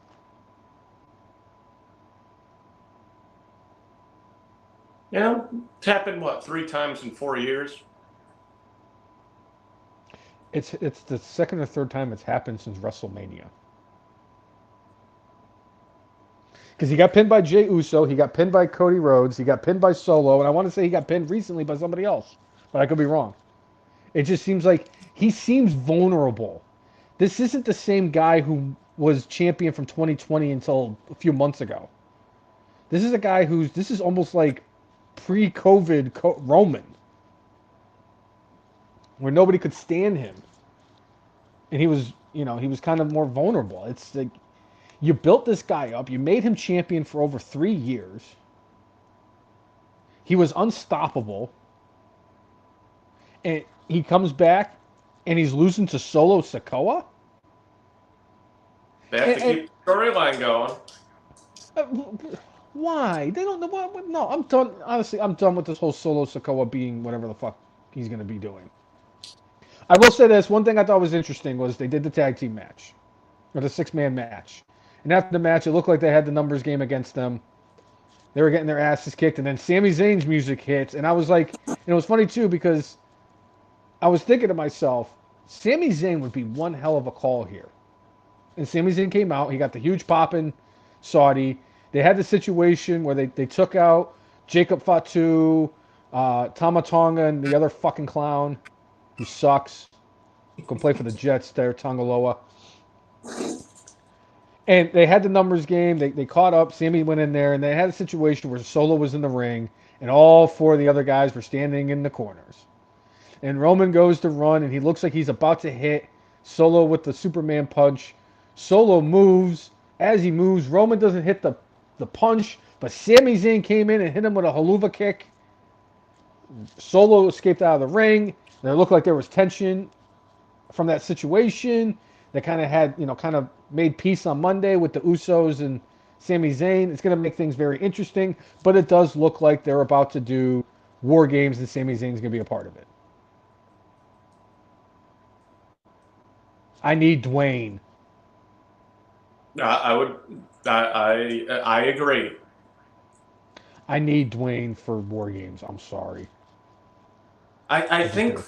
Yeah, it's happened, what, 3 times in 4 years? It's the second or third time it's happened since WrestleMania. Because he got pinned by Jey Uso, he got pinned by Cody Rhodes, he got pinned by Solo, and I want to say he got pinned recently by somebody else, but I could be wrong. It just seems like he seems vulnerable. This isn't the same guy who was champion from 2020 until a few months ago. This is a guy this is almost like pre-COVID Roman, where nobody could stand him, and he was kind of more vulnerable. It's like you built this guy up, you made him champion for over 3 years. He was unstoppable, and he comes back, and he's losing to Solo Sikoa. They have to keep the storyline going. Why? They don't know what. No, I'm done. Honestly, I'm done with this whole Solo Sikoa being whatever the fuck he's going to be doing. I will say this. One thing I thought was interesting was they did the tag team match, or the six-man match. And after the match, it looked like they had the numbers game against them. They were getting their asses kicked, and then Sami Zayn's music hits. And I was like, it was funny too because I was thinking to myself, Sami Zayn would be one hell of a call here. And Sami Zayn came out. He got the huge pop in Saudi. They had the situation where they took out Jacob Fatu, Tama Tonga, and the other fucking clown who sucks. Go play for the Jets there, Tongaloa. And they had the numbers game. They caught up. Sammy went in there, and they had a situation where Solo was in the ring, and all four of the other guys were standing in the corners. And Roman goes to run, and he looks like he's about to hit Solo with the Superman punch. Solo moves. As he moves, Roman doesn't hit the punch, But Sami Zayn came in and hit him with a haluva kick. Solo escaped out of the ring. And it looked like there was tension from that situation. They kind of had, kind of made peace on Monday with the Usos and Sami Zayn. It's going to make things very interesting, but it does look like they're about to do War Games and Sami Zayn's going to be a part of it. I need Dwayne. I agree. I need Dwayne for War Games. I'm sorry. I think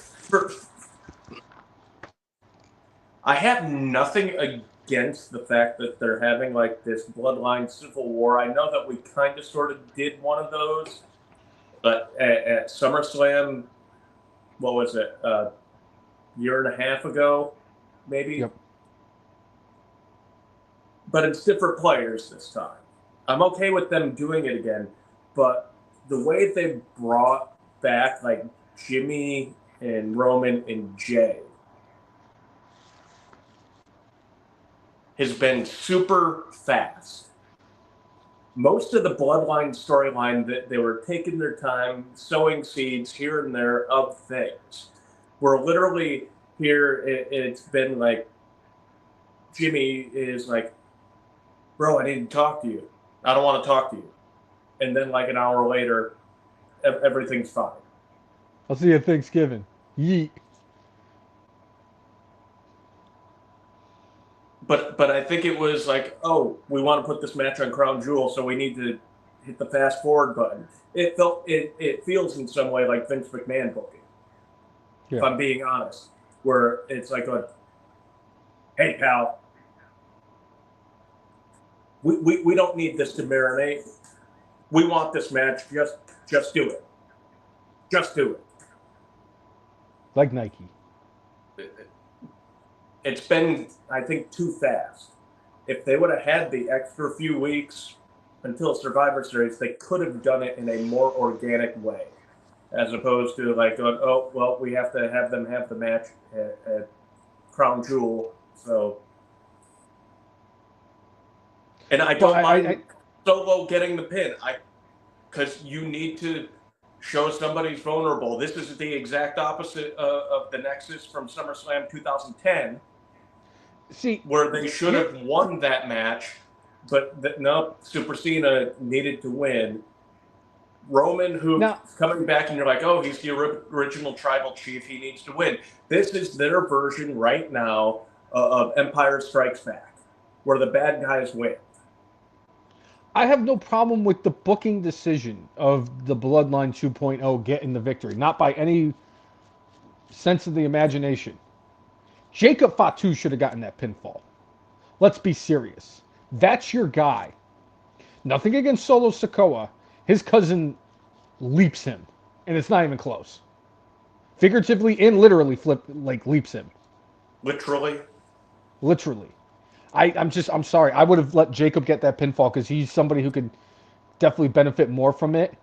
I have nothing against the fact that they're having like this bloodline civil war. I know that we kind of sort of did one of those, but at SummerSlam, what was it, a year and a half ago, maybe? Yep. But it's different players this time. I'm okay with them doing it again, but the way they brought back like Jimmy and Roman and Jay has been super fast. Most of the bloodline storyline that they were taking their time, sowing seeds here and there of things. We're literally here, it's been like Jimmy is like, bro, I didn't talk to you. I don't want to talk to you. And then like an hour later, everything's fine. I'll see you at Thanksgiving. Yeet. But I think it was like, oh, we want to put this match on Crown Jewel, so we need to hit the fast forward button. It feels in some way like Vince McMahon booking. Yeah. If I'm being honest, where it's like, hey pal, we don't need this to marinate. We want this match. Just do it. Just do it. Like Nike. It's been, I think, too fast. If they would have had the extra few weeks until Survivor Series, they could have done it in a more organic way, as opposed to like going, oh, well, we have to have them have the match at Crown Jewel. So, and I don't mind Solo getting the pin, because you need to show somebody's vulnerable. This is the exact opposite of the Nexus from SummerSlam 2010. See, where they should have won that match, but no, Super Cena needed to win. Roman, who's coming back, and you're like, oh, he's the original tribal chief. He needs to win. This is their version right now of Empire Strikes Back, where the bad guys win. I have no problem with the booking decision of the Bloodline 2.0 getting the victory, not by any sense of the imagination. Jacob Fatu should have gotten that pinfall. Let's be serious. That's your guy. Nothing against Solo Sikoa. His cousin leaps him, and it's not even close. Figuratively and literally leaps him. Literally? Literally. I'm sorry. I would have let Jacob get that pinfall because he's somebody who could definitely benefit more from it.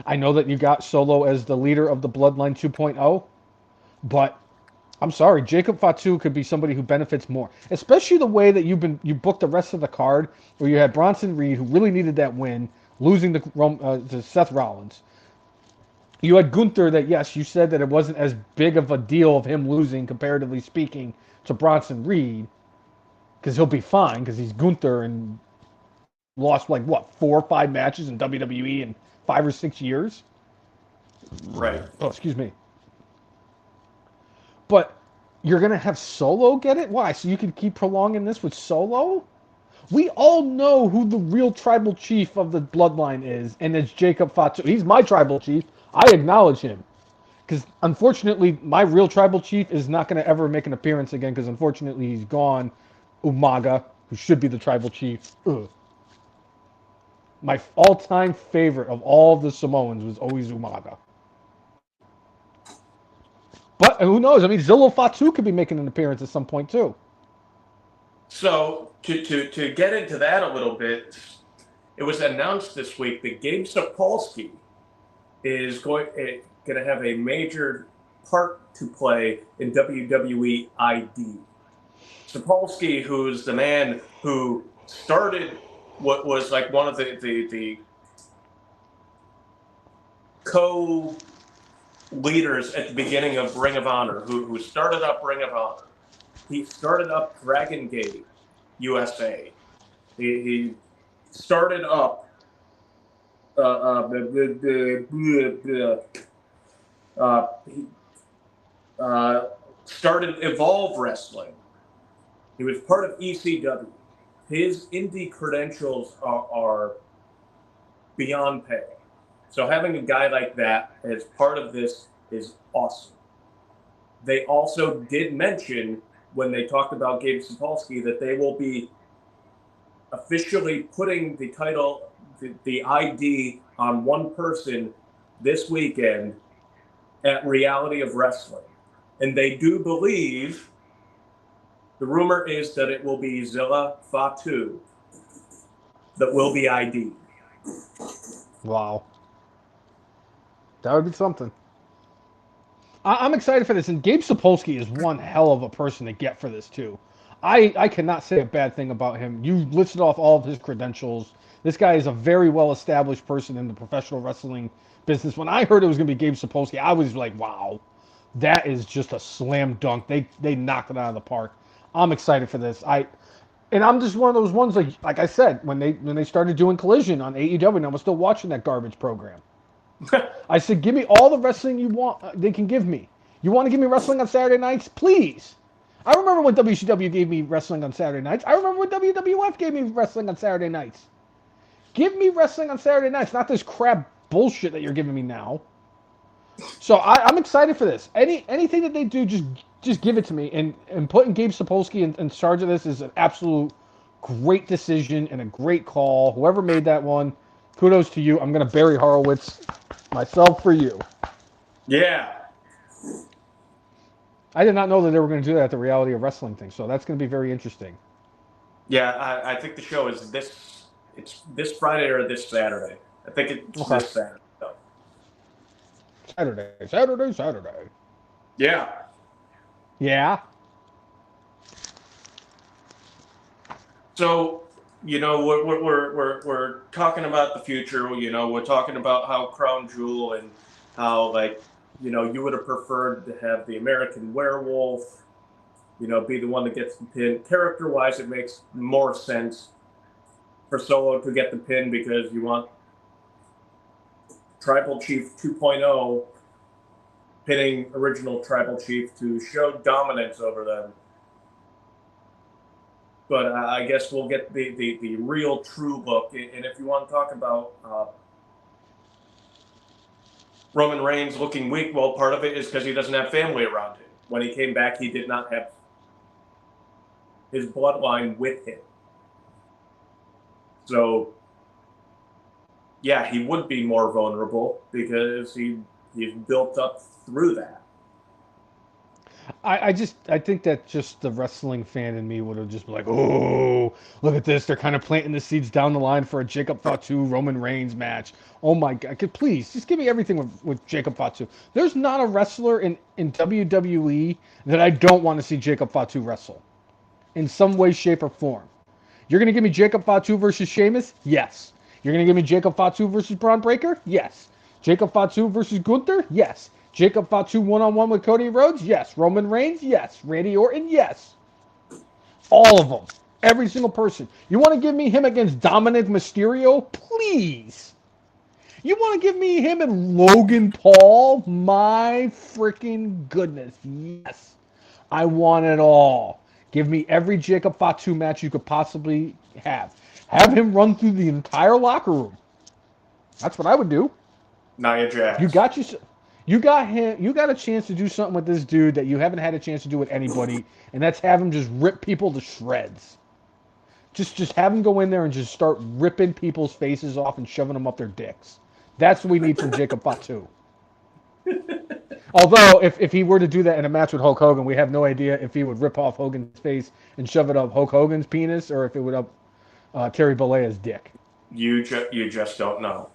I know that you got Solo as the leader of the Bloodline 2.0, but I'm sorry, Jacob Fatu could be somebody who benefits more, especially the way that you booked the rest of the card, where you had Bronson Reed, who really needed that win, losing to Seth Rollins. You had Gunther, that yes, you said that it wasn't as big of a deal of him losing, comparatively speaking, to Bronson Reed, because he'll be fine because he's Gunther and lost like what 4 or 5 matches in WWE in 5 or 6 years. Right. Oh, excuse me. But you're going to have Solo get it? Why? So you can keep prolonging this with Solo? We all know who the real tribal chief of the bloodline is, and it's Jacob Fatu. He's my tribal chief. I acknowledge him. Because unfortunately, my real tribal chief is not going to ever make an appearance again, because unfortunately he's gone. Umaga, who should be the tribal chief. Ugh. My all-time favorite of all of the Samoans was always Umaga. But who knows? I mean, Zillow Fatu could be making an appearance at some point too. So to get into that a little bit, it was announced this week that Gabe Sapolsky is going to have a major part to play in WWE ID. Sapolsky, who's the man who started what was like one of the co-leaders at the beginning of Ring of Honor, who started up Ring of Honor. He started up Dragon Gate USA. He started up started Evolve Wrestling. He was part of ECW. His indie credentials are beyond pale. So having a guy like that as part of this is awesome. They also did mention when they talked about Gabe Sapolsky that they will be officially putting the title, the ID on one person this weekend at Reality of Wrestling. And they do believe, the rumor is that it will be Zilla Fatu that will be ID'd. Wow. That would be something. I'm excited for this, and Gabe Sapolsky is one hell of a person to get for this, too. I cannot say a bad thing about him. You listed off all of his credentials. This guy is a very well-established person in the professional wrestling business. When I heard it was going to be Gabe Sapolsky, I was like, wow, that is just a slam dunk. They knocked it out of the park. I'm excited for this. And I'm just one of those ones, like I said, when they started doing Collision on AEW, and I was still watching that garbage program. I said, give me all the wrestling you want. They can give me. You want to give me wrestling on Saturday nights? Please. I remember when WCW gave me wrestling on Saturday nights. I remember when WWF gave me wrestling on Saturday nights. Give me wrestling on Saturday nights, not this crap bullshit that you're giving me now. So I'm excited for this. Anything that they do, just give it to me. And putting Gabe Sapolsky in charge of this is an absolute great decision and a great call. Whoever made that one, kudos to you. I'm going to bury Horowitz myself for you. Yeah. I did not know that they were going to do that at the Reality of Wrestling thing, so that's going to be very interesting. Yeah, I think the show is it's this Friday or this Saturday. I think it's this Saturday. So. Saturday. Yeah. Yeah. So, we're talking about the future. We're talking about how Crown Jewel and how, you would have preferred to have the American Werewolf, be the one that gets the pin. Character-wise, it makes more sense for Solo to get the pin because you want Tribal Chief 2.0 pinning original Tribal Chief to show dominance over them. But I guess we'll get the real true look. And if you want to talk about Roman Reigns looking weak, well, part of it is because he doesn't have family around him. When he came back, he did not have his bloodline with him. So, yeah, he would be more vulnerable because he's built up through that. I think that just the wrestling fan in me would have just been like, oh, look at this. They're kind of planting the seeds down the line for a Jacob Fatu Roman Reigns match. Oh my God. Please, just give me everything with Jacob Fatu. There's not a wrestler in WWE that I don't want to see Jacob Fatu wrestle in some way, shape, or form. You're going to give me Jacob Fatu versus Sheamus? Yes. You're going to give me Jacob Fatu versus Braun Breaker? Yes. Jacob Fatu versus Gunther? Yes. Jacob Fatu one-on-one with Cody Rhodes? Yes. Roman Reigns? Yes. Randy Orton? Yes. All of them. Every single person. You want to give me him against Dominic Mysterio? Please. You want to give me him and Logan Paul? My freaking goodness. Yes. I want it all. Give me every Jacob Fatu match you could possibly have. Have him run through the entire locker room. That's what I would do. Nia Jax. You got him. You got a chance to do something with this dude that you haven't had a chance to do with anybody, and that's have him just rip people to shreds. Just have him go in there and just start ripping people's faces off and shoving them up their dicks. That's what we need from Jacob Fatu. Although, if he were to do that in a match with Hulk Hogan, we have no idea if he would rip off Hogan's face and shove it up Hulk Hogan's penis, or if it would up Terry Bollea's dick. You just don't know.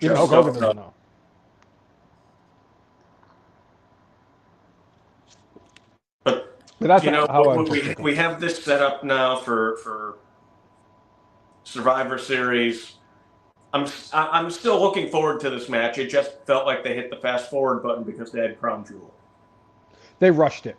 Even Hulk Hogan doesn't know. But that's we have this set up now for Survivor Series. I'm still looking forward to this match. It just felt like they hit the fast forward button because they had Crown Jewel. They rushed it.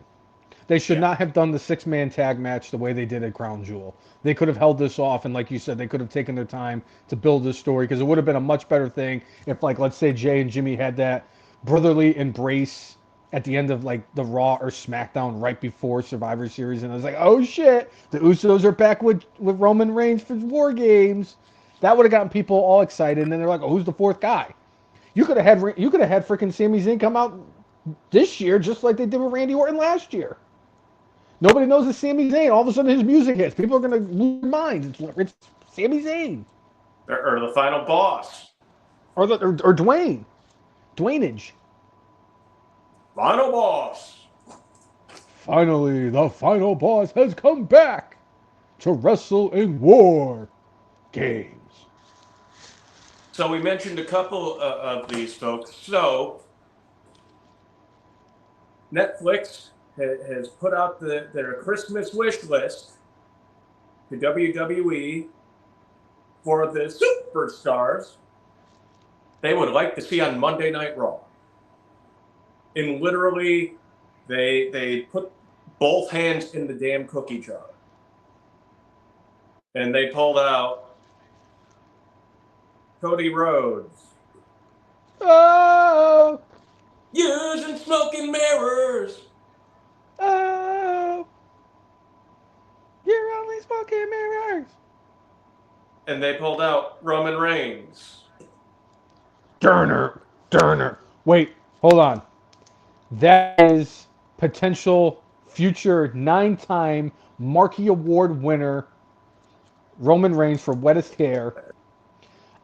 They should Yeah. not have done the 6-man tag match the way they did at Crown Jewel. They could have held this off, and like you said, they could have taken their time to build this story because it would have been a much better thing if, like, let's say Jay and Jimmy had that brotherly embrace at the end of like the Raw or SmackDown right before Survivor Series, and I was like, oh shit, the Usos are back with Roman Reigns for War Games. That would have gotten people all excited, and then they're like, oh, who's the fourth guy? You could have had freaking Sami Zayn come out this year just like they did with Randy Orton last year. Nobody knows it's Sami Zayn. All of a sudden, his music hits. People are going to lose their minds. It's Sami Zayn. Or the final boss. Or Dwayne. Dwayneage. Final boss. Finally, the final boss has come back to wrestle in War Games. So we mentioned a couple of these folks. So Netflix has put out their Christmas wish list to WWE for the superstars they would like to see on Monday Night Raw. And literally, they put both hands in the damn cookie jar. And they pulled out Cody Rhodes. Oh! Using smoke and mirrors. Oh! You're only smoking mirrors. And they pulled out Roman Reigns. Durner. Wait, hold on. That is potential future 9-time Marquee Award winner Roman Reigns for wettest hair.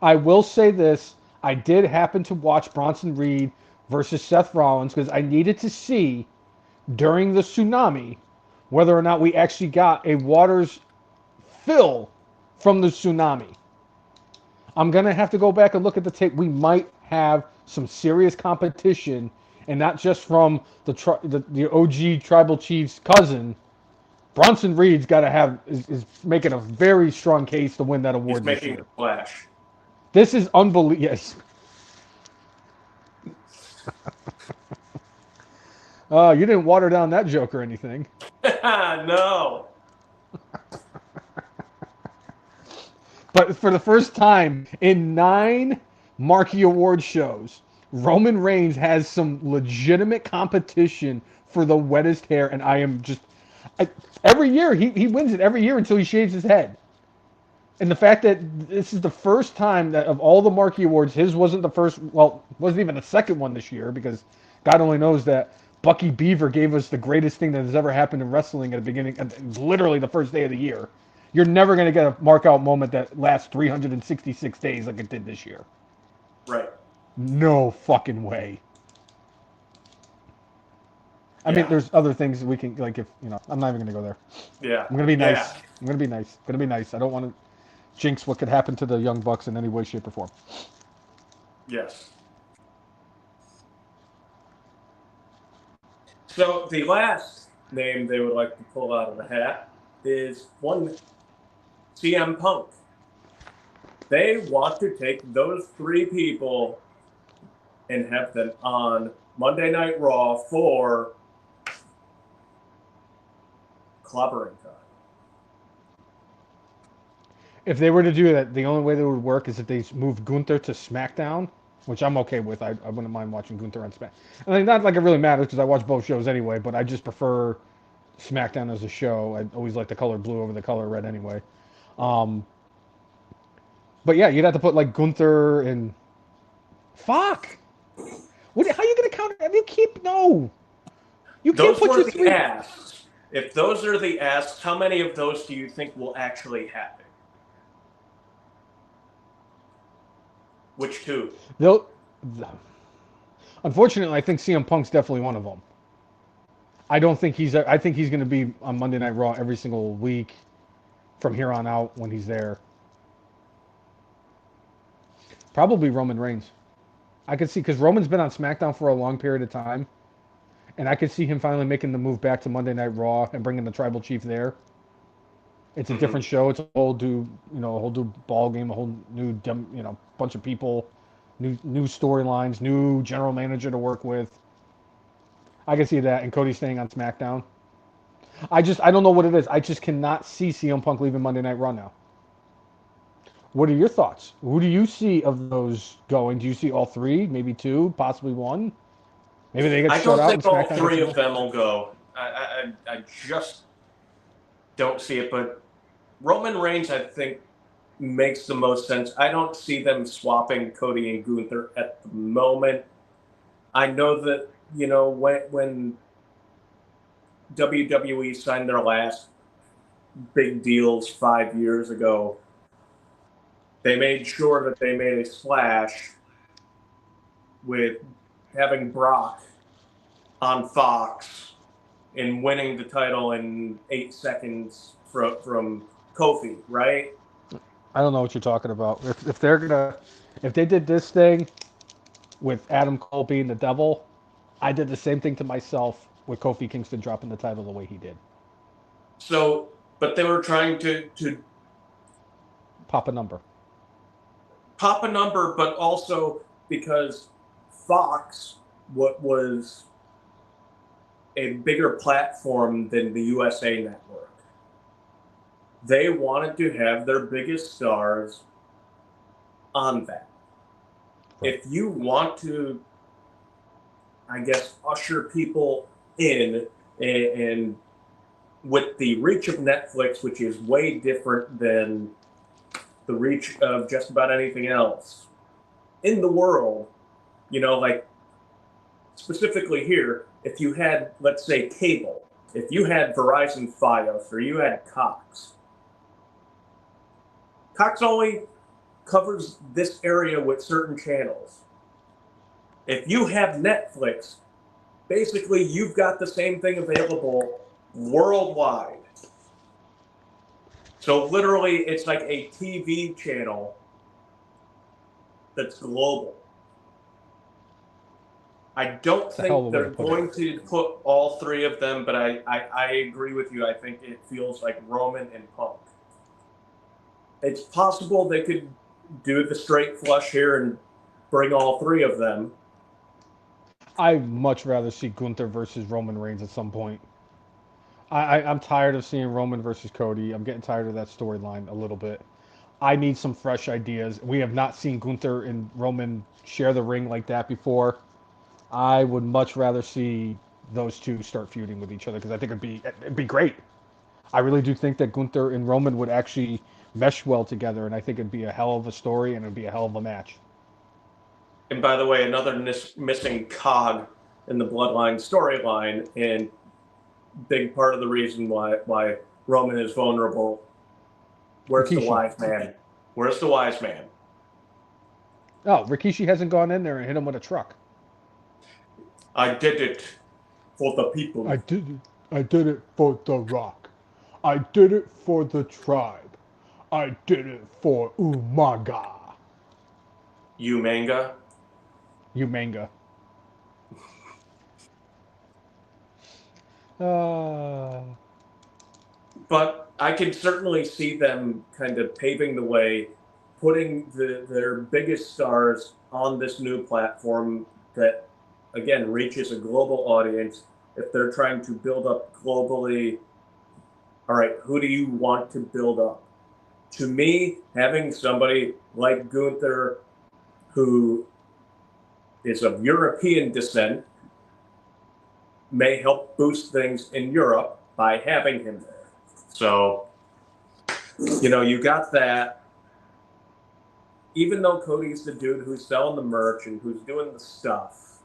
I will say this. I did happen to watch Bronson Reed versus Seth Rollins because I needed to see during the tsunami whether or not we actually got a Waters fill from the tsunami. I'm going to have to go back and look at the tape. We might have some serious competition, and not just from the OG Tribal Chief's cousin. Bronson Reed's got to is making a very strong case to win that He's award this making year. a splash. This is unbelievable. Yes. You didn't water down that joke or anything. No. But for the first time in 9 Marquee Award shows, Roman Reigns has some legitimate competition for the wettest hair, and I am just... every year, he wins it every year until he shaves his head. And the fact that this is the first time that of all the Marquee Awards, his wasn't the first, well, wasn't even the second one this year, because God only knows that Bucky Beaver gave us the greatest thing that has ever happened in wrestling at the beginning, it was literally the first day of the year. You're never going to get a mark-out moment that lasts 366 days like it did this year. Right. No fucking way. I mean, there's other things we can, like, if, I'm not even going to go there. Yeah. I'm going to be nice. Yeah. I'm going to be nice. Going to be nice. I don't want to jinx what could happen to the Young Bucks in any way, shape, or form. Yes. So the last name they would like to pull out of the hat is one CM Punk. They want to take those 3 people and have them on Monday Night Raw for clobbering time. If they were to do that, the only way that would work is if they moved Gunther to SmackDown, which I'm okay with. I wouldn't mind watching Gunther on SmackDown. I mean, not like it really matters because I watch both shows anyway, but I just prefer SmackDown as a show. I always like the color blue over the color red anyway. But yeah, you'd have to put like Gunther and... Fuck! How are you going to count? You keep... No! You can't Those put were your the 3... asks. If those are the asks, how many of those do you think will actually happen? Which 2? Unfortunately, I think CM Punk's definitely one of them. I think he's going to be on Monday Night Raw every single week from here on out when he's there. Probably Roman Reigns. I could see, because Roman's been on SmackDown for a long period of time, and I could see him finally making the move back to Monday Night Raw and bringing the Tribal Chief there. It's a different show. It's a whole new ball game, a whole new, bunch bunch of people, new storylines, new general manager to work with. I can see that, and Cody staying on SmackDown. I don't know what it is. I just cannot see CM Punk leaving Monday Night Raw now. What are your thoughts? Who do you see of those going? Do you see all three, maybe two, possibly one? Maybe they get I shut don't out think and all SmackDown three gets of them will go. I just don't see it. But Roman Reigns, I think, makes the most sense. I don't see them swapping Cody and Gunther at the moment. I know that, when WWE signed their last big deals 5 years ago, they made sure that they made a splash with having Brock on Fox and winning the title in 8 seconds from Kofi, right? I don't know what you're talking about. If they did this thing with Adam Cole being the devil, I did the same thing to myself with Kofi Kingston dropping the title the way he did. So, but they were trying to Pop a number. pop a number, but also because Fox, what was a bigger platform than the USA Network, they wanted to have their biggest stars on that. Right. If you want to, I guess, usher people in, and with the reach of Netflix, which is way different than the reach of just about anything else in the world, like specifically here, if you had, let's say, cable, if you had Verizon Fios or you had Cox only covers this area with certain channels. If you have Netflix, basically you've got the same thing available worldwide. So literally it's like a TV channel that's global. I don't It's a hell of think a way they're to put going it. to put all three of them, but I agree with you. I think it feels like Roman and Punk. It's possible they could do the straight flush here and bring all three of them. I'd much rather see Gunther versus Roman Reigns at some point. I'm tired of seeing Roman versus Cody. I'm getting tired of that storyline a little bit. I need some fresh ideas. We have not seen Gunther and Roman share the ring like that before. I would much rather see those two start feuding with each other because I think it'd be great. I really do think that Gunther and Roman would actually mesh well together, and I think it'd be a hell of a story and it'd be a hell of a match. And by the way, another missing cog in the Bloodline storyline, and big part of the reason why Roman is vulnerable. Where's the Rikishi. wise man? Where's the wise man? Oh, Rikishi hasn't gone in there and hit him with a truck. I did it for the people. I did it. I did it for The Rock. I did it for the tribe. I did it for Umaga. You manga. You manga. Uh, But I can certainly see them kind of paving the way, putting their biggest stars on this new platform that, again, reaches a global audience. If they're trying to build up globally, all right, who do you want to build up? To me, having somebody like Gunther, who is of European descent, may help boost things in Europe by having him there. So, you got that. Even though Cody's the dude who's selling the merch and who's doing the stuff,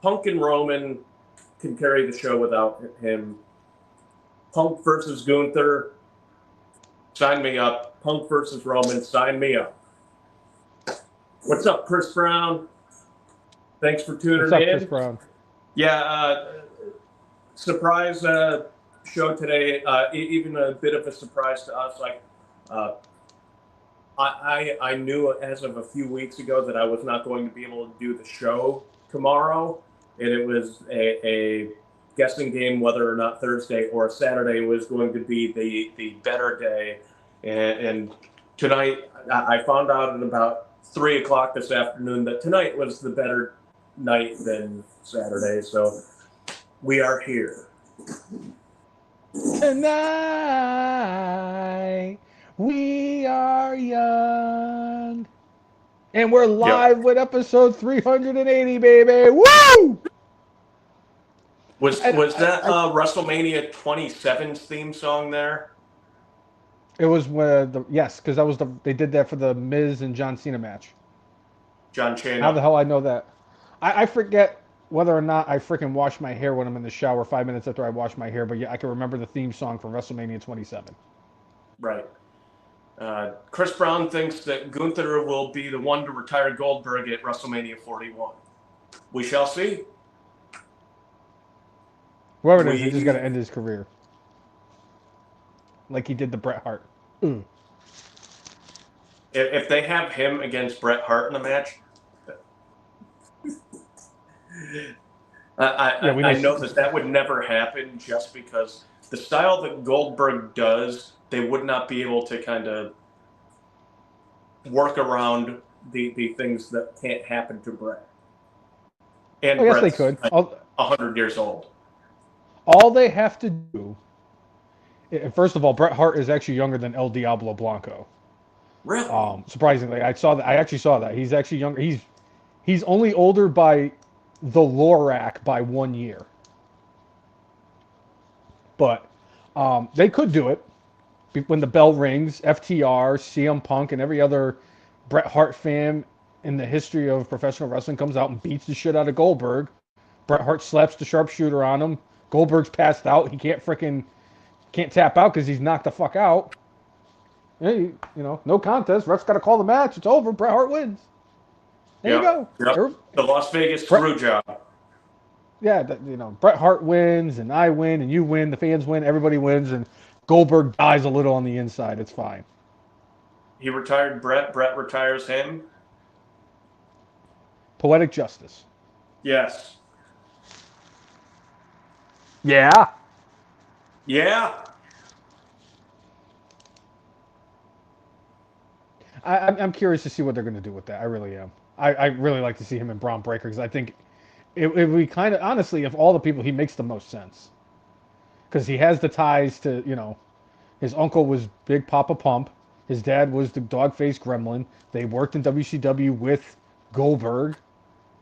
Punk and Roman can carry the show without him. Punk versus Gunther, sign me up. Punk versus Roman, sign me up. What's up, Chris Brown? Thanks for tuning what's up, in. Chris Brown? Yeah, surprise show today. Even a bit of a surprise to us. Like, I knew as of a few weeks ago that I was not going to be able to do the show tomorrow, and it was a guessing game whether or not Thursday or Saturday was going to be the better day, and tonight, I found out at about 3 o'clock this afternoon that tonight was the better night than Saturday. So we are here. Tonight, we are young. And we're live with episode 380, baby. Woo! Was that WrestleMania 27's theme song there? It was yes, because that was they did that for the Miz and John Cena match. John Cena. How the hell I know that? I forget whether or not I freaking wash my hair when I'm in the shower 5 minutes after I wash my hair, but yeah, I can remember the theme song from WrestleMania 27. Right. Chris Brown thinks that Gunther will be the one to retire Goldberg at WrestleMania 41. We shall see. Whoever it is, he's just got to end his career. Like he did the Bret Hart. If they have him against Bret Hart in the match, I know that would never happen just because the style that Goldberg does, they would not be able to kind of work around the things that can't happen to Bret. And I guess Bret's they could. 100 years old. All they have to do, first of all, Bret Hart is actually younger than El Diablo Blanco. Really? Surprisingly, I actually saw that. He's actually younger. He's only older by the Lorac by 1 year. But they could do it when the bell rings. FTR, CM Punk, and every other Bret Hart fan in the history of professional wrestling comes out and beats the shit out of Goldberg. Bret Hart slaps the sharpshooter on him. Goldberg's passed out. He can't tap out because he's knocked the fuck out. Hey, no contest. Ref's got to call the match. It's over. Bret Hart wins. There you go. Yep. The Las Vegas screw job. Yeah, Bret Hart wins, and I win, and you win. The fans win. Everybody wins, and Goldberg dies a little on the inside. It's fine. He retired Bret. Bret retires him. Poetic justice. Yes. Yeah. Yeah. I'm curious to see what they're going to do with that. I really am. I really like to see him in Braun Breaker because I think it would be kind of, honestly, of all the people, he makes the most sense. Because he has the ties to, his uncle was Big Papa Pump. His dad was the dog-faced gremlin. They worked in WCW with Goldberg.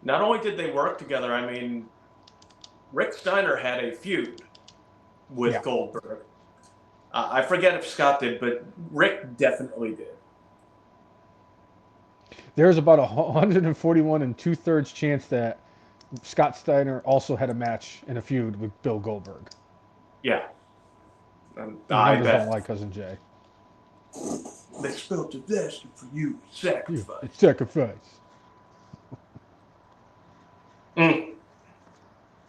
Not only did they work together, I mean, Rick Steiner had a feud with Goldberg. I forget if Scott did, but Rick definitely did. There's about 141 and 2/3 chance that Scott Steiner also had a match in a feud with Bill Goldberg. Yeah. I don't like Cousin Jay. They spelled a disaster for you. Sacrifice. Sacrifice. Mm.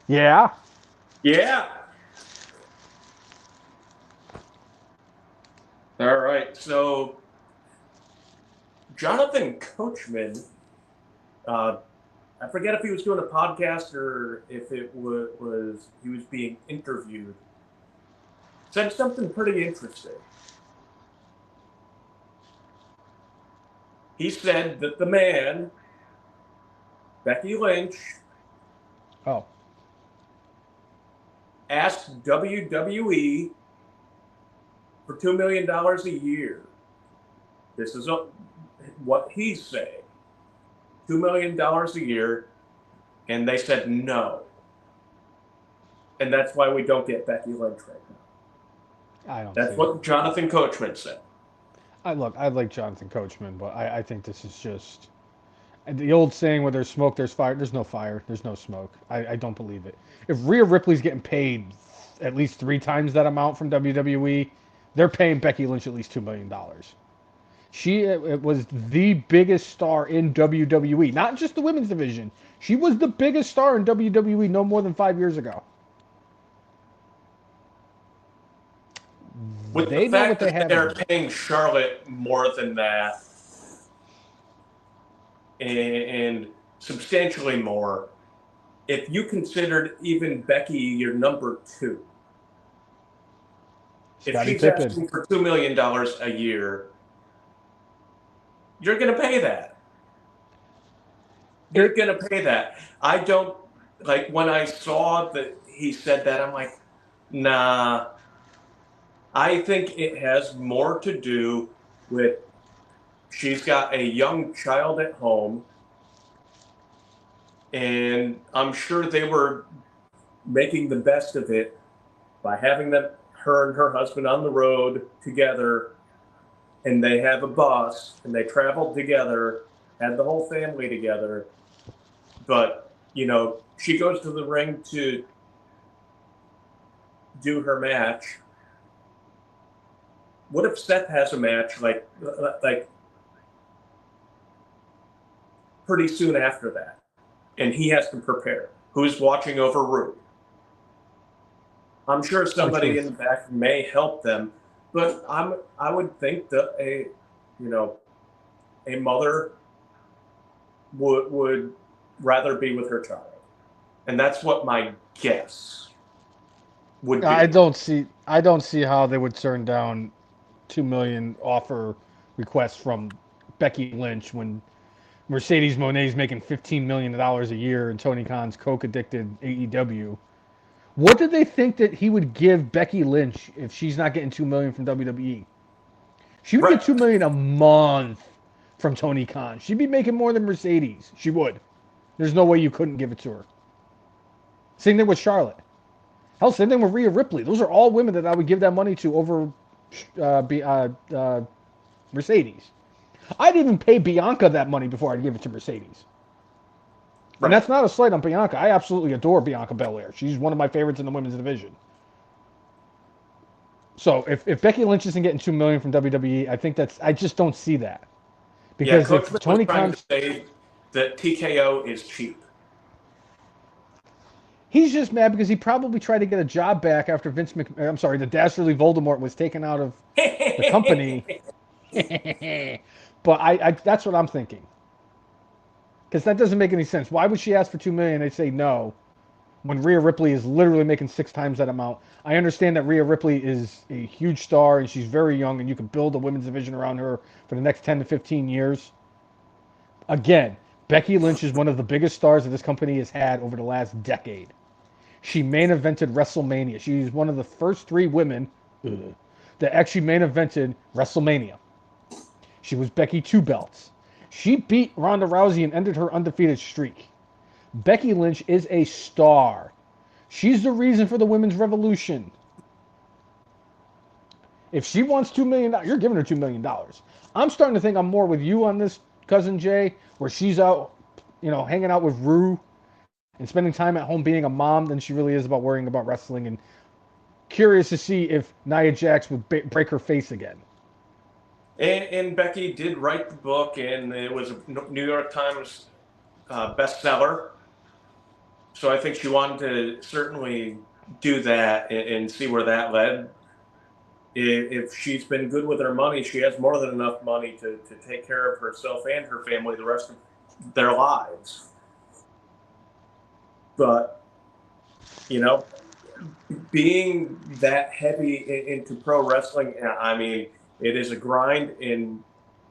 Yeah? Yeah. All right. So, Jonathan Coachman, I forget if he was doing a podcast or if it was he was being interviewed, said something pretty interesting. He said that the man, Becky Lynch, asked WWE for $2 million a year. This is what he's saying. $2 million a year, and they said no. And that's why we don't get Becky Lynch right now. That's what Jonathan Coachman said. I like Jonathan Coachman, but I think this is just the old saying where there's smoke, there's fire. There's no fire. There's no smoke. I don't believe it. If Rhea Ripley's getting paid at least 3 times that amount from WWE, they're paying Becky Lynch at least $2 million. She was the biggest star in WWE, not just the women's division. She was the biggest star in WWE no more than 5 years ago. With the fact that they're paying Charlotte more than that, and substantially more, if you considered even Becky your number 2, if she's asking for $2 million a year, You're going to pay that. You're going to pay that. I don't, like, when I saw that he said that, I'm like, nah. I think it has more to do with she's got a young child at home, and I'm sure they were making the best of it by having her and her husband on the road together, and they have a bus, and they traveled together, had the whole family together. But, she goes to the ring to do her match. What if Seth has a match like pretty soon after that, and he has to prepare? Who's watching over Rue? I'm sure somebody in the back may help them, but I would think that a mother would rather be with her child, and that's what my guess would be. I don't see how they would turn down $2 million offer requests from Becky Lynch when Mercedes Moné's making $15 million a year and Tony Khan's coke addicted AEW. What did they think that he would give Becky Lynch if she's not getting $2 million from WWE? She would get $2 million a month from Tony Khan. She'd be making more than Mercedes. She would. There's no way you couldn't give it to her. Same thing with Charlotte. Hell, same thing with Rhea Ripley. Those are all women that I would give that money to over Mercedes. I'd even pay Bianca that money before I'd give it to Mercedes. And that's not a slight on Bianca. I absolutely adore Bianca Belair. She's one of my favorites in the women's division. So if Becky Lynch isn't getting $2 million from WWE, I just don't see that. Because Coach if Tony Khan say that TKO is cheap. He's just mad because he probably tried to get a job back after the Dastardly Voldemort was taken out of the company. But that's what I'm thinking. Because that doesn't make any sense. Why would she ask for $2 million? They say no, when Rhea Ripley is literally making 6 times that amount. I understand that Rhea Ripley is a huge star and she's very young, and you can build a women's division around her for the next 10 to 15 years. Again, Becky Lynch is one of the biggest stars that this company has had over the last decade. She main evented WrestleMania. She's one of the first 3 women that actually main evented WrestleMania. She was Becky 2 belts. She beat Ronda Rousey and ended her undefeated streak. Becky Lynch is a star. She's the reason for the women's revolution. If she wants $2 million, you're giving her $2 million. I'm starting to think I'm more with you on this, Cousin Jay, where she's out, hanging out with Rue and spending time at home being a mom than she really is about worrying about wrestling. And curious to see if Nia Jax would break her face again. And Becky did write the book, and it was a New York Times bestseller. So I think she wanted to certainly do that and see where that led. If she's been good with her money, she has more than enough money to take care of herself and her family the rest of their lives. But, being that heavy into pro wrestling, I mean, it is a grind, and,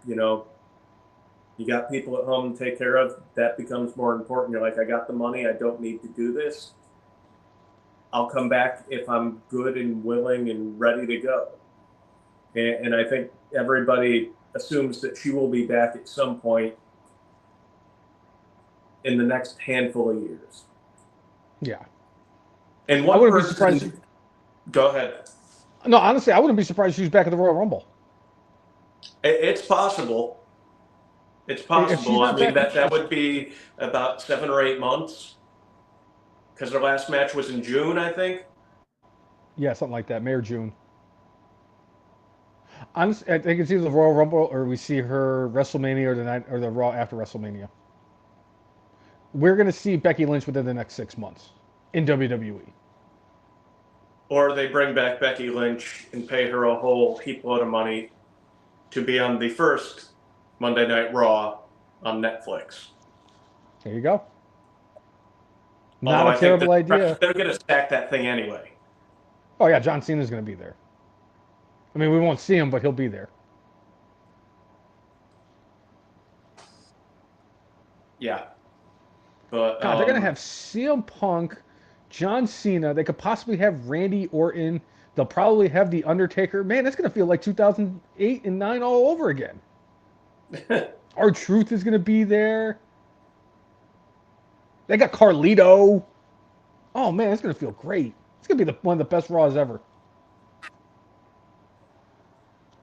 you got people at home to take care of. That becomes more important. You're like, I got the money. I don't need to do this. I'll come back if I'm good and willing and ready to go. And I think everybody assumes that she will be back at some point in the next handful of years. Yeah. And one I wouldn't person, be surprised. Go ahead. No, honestly, I wouldn't be surprised if she was back at the Royal Rumble. It's possible. It's possible. I mean, that would be about 7 or 8 months, because their last match was in June, I think. Yeah, something like that, May or June. Honestly, I think it's either the Royal Rumble or we see her WrestleMania or the Raw after WrestleMania. We're going to see Becky Lynch within the next 6 months in WWE. Or they bring back Becky Lynch and pay her a whole heap load of money to be on the first Monday Night Raw on Netflix. There you go. Not a terrible idea. They're going to stack that thing anyway. Oh, yeah, John Cena's going to be there. I mean, we won't see him, but he'll be there. Yeah, but God, they're gonna have CM Punk, John Cena. They could possibly have Randy Orton. They'll probably have the Undertaker. Man, that's gonna feel like 2008 and 9 all over again. R-Truth is gonna be there. They got Carlito. Oh man, it's gonna feel great. It's gonna be one of the best Raws ever.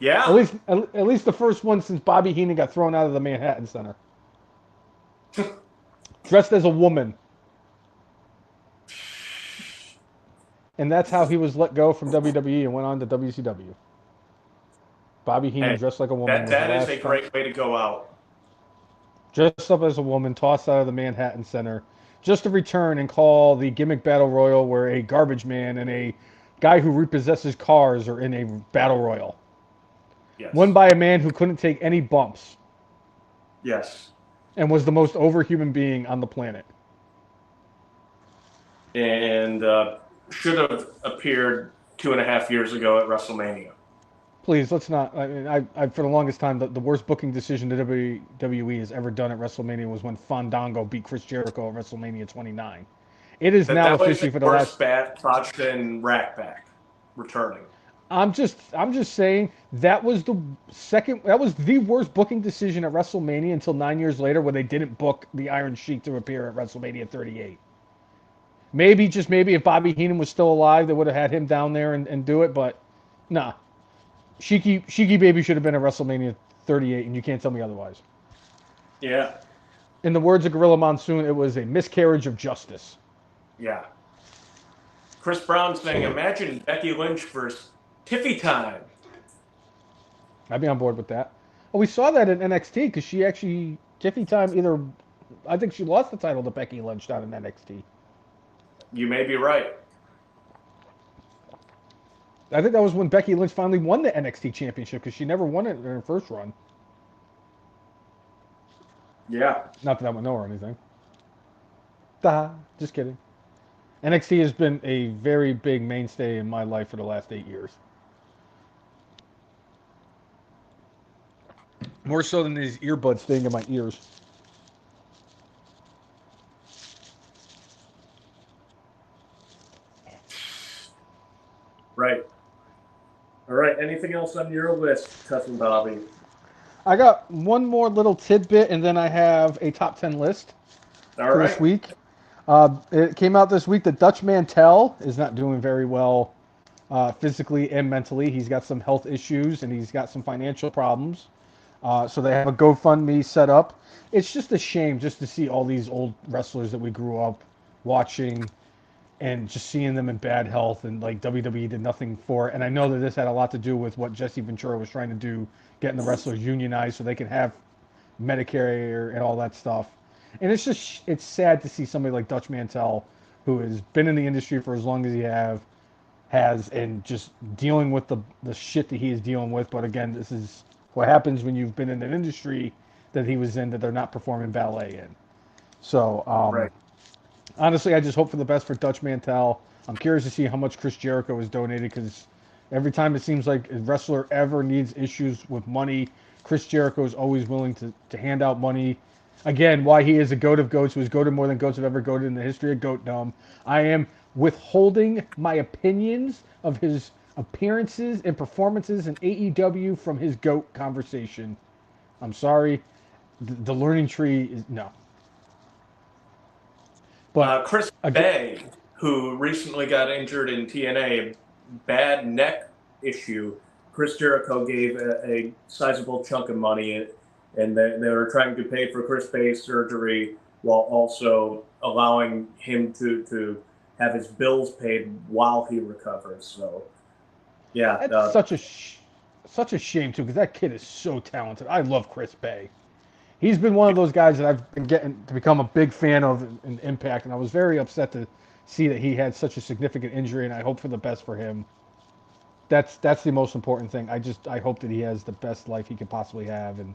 yeah. At least the first one since Bobby Heenan got thrown out of the Manhattan Center, dressed as a woman, and that's how he was let go from WWE and went on to WCW. Bobby Heenan Hey, dressed like a woman that was the that is a last time. great way to go out. Dressed up as a woman, tossed out of the Manhattan Center, just to return and call the gimmick battle royal where a garbage man and a guy who repossesses cars are in a battle royal. Won Yes, by a man who couldn't take any bumps yes, and was the most over human being on the planet. and should have appeared 2.5 years ago at WrestleMania. Please, let's not. I mean, for the longest time, the worst booking decision that WWE has ever done at WrestleMania was when Fandango beat Chris Jericho at WrestleMania 29. It is now That was a officially for the worse last. bat touched than Rackback returning. I'm just saying that was the second. That was the worst booking decision at WrestleMania until 9 years later, when they didn't book the Iron Sheik to appear at WrestleMania 38. Maybe, just maybe, if Bobby Heenan was still alive, they would have had him down there and do it. But nah, Sheiky Baby should have been at WrestleMania 38, and you can't tell me otherwise. Yeah, In the words of Gorilla Monsoon, it was a miscarriage of justice. yeah. Chris Brown saying, "Imagine Becky Lynch versus Tiffy Time." I'd be on board with that. Well, we saw that in NXT because she actually Tiffy Time either. I think she lost the title to Becky Lynch down in NXT. You may be right. I think that was when Becky Lynch finally won the NXT championship because she never won it in her first run. Yeah. Not that I would know or anything. Just kidding. NXT has been a very big mainstay in my life for the last 8 years. More so than these earbuds staying in my ears. Right. All right. Anything else on your list, Cousin Bobby? I got one more little tidbit, and then I have a top 10 list All for this right. week. It came out this week that Dutch Mantel is not doing very well physically and mentally. He's got some health issues and he's got some financial problems. So they have a GoFundMe set up. It's just a shame just to see all these old wrestlers that we grew up watching and just seeing them in bad health, and like WWE did nothing for it. And I know that this had a lot to do with what Jesse Ventura was trying to do, getting the wrestlers unionized so they can have Medicare and all that stuff. And it's sad to see somebody like Dutch Mantel, who has been in the industry for as long as he has, and just dealing with the shit that he is dealing with. But again, this is what happens when you've been in an industry that he was in that they're not performing ballet in. So Right. honestly, I just hope for the best for Dutch Mantel. I'm curious to see how much Chris Jericho has donated, because every time it seems like a wrestler ever needs issues with money, Chris Jericho is always willing to hand out money. Again, why he is a goat of goats, who has goated more than goats have ever goated in the history of Goatdom. I am withholding my opinions of his appearances and performances in AEW from his GOAT conversation. I'm sorry. The learning tree is no. But Chris again, Bay, who recently got injured in TNA, bad neck issue. Chris Jericho gave a sizable chunk of money, and they were trying to pay for Chris Bay's surgery while also allowing him to have his bills paid while he recovers. So, yeah, that's such a shame too, because that kid is so talented. I love Chris Bay. He's been one of those guys that I've been getting to become a big fan of in Impact, and I was very upset to see that he had such a significant injury. And I hope for the best for him. That's the most important thing. I hope that he has the best life he could possibly have, and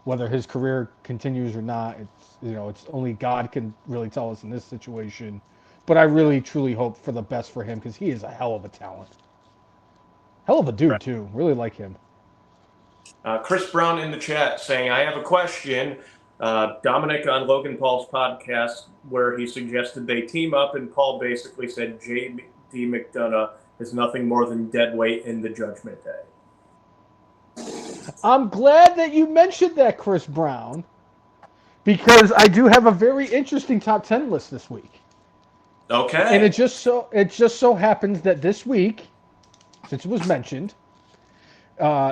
whether his career continues or not, it's only God can really tell us in this situation. But I yeah. really truly hope for the best for him, because he is a hell of a talent, hell of a dude Right. too. Really like him. Chris Brown in the chat saying, "I have a question. Dominic on Logan Paul's podcast, where he suggested they team up, and Paul basically said J.D. McDonough is nothing more than dead weight in the Judgment Day. I'm glad that you mentioned that, Chris Brown, because I do have a very interesting top 10 list this week. Okay. And it just so happens that this week, since it was mentioned,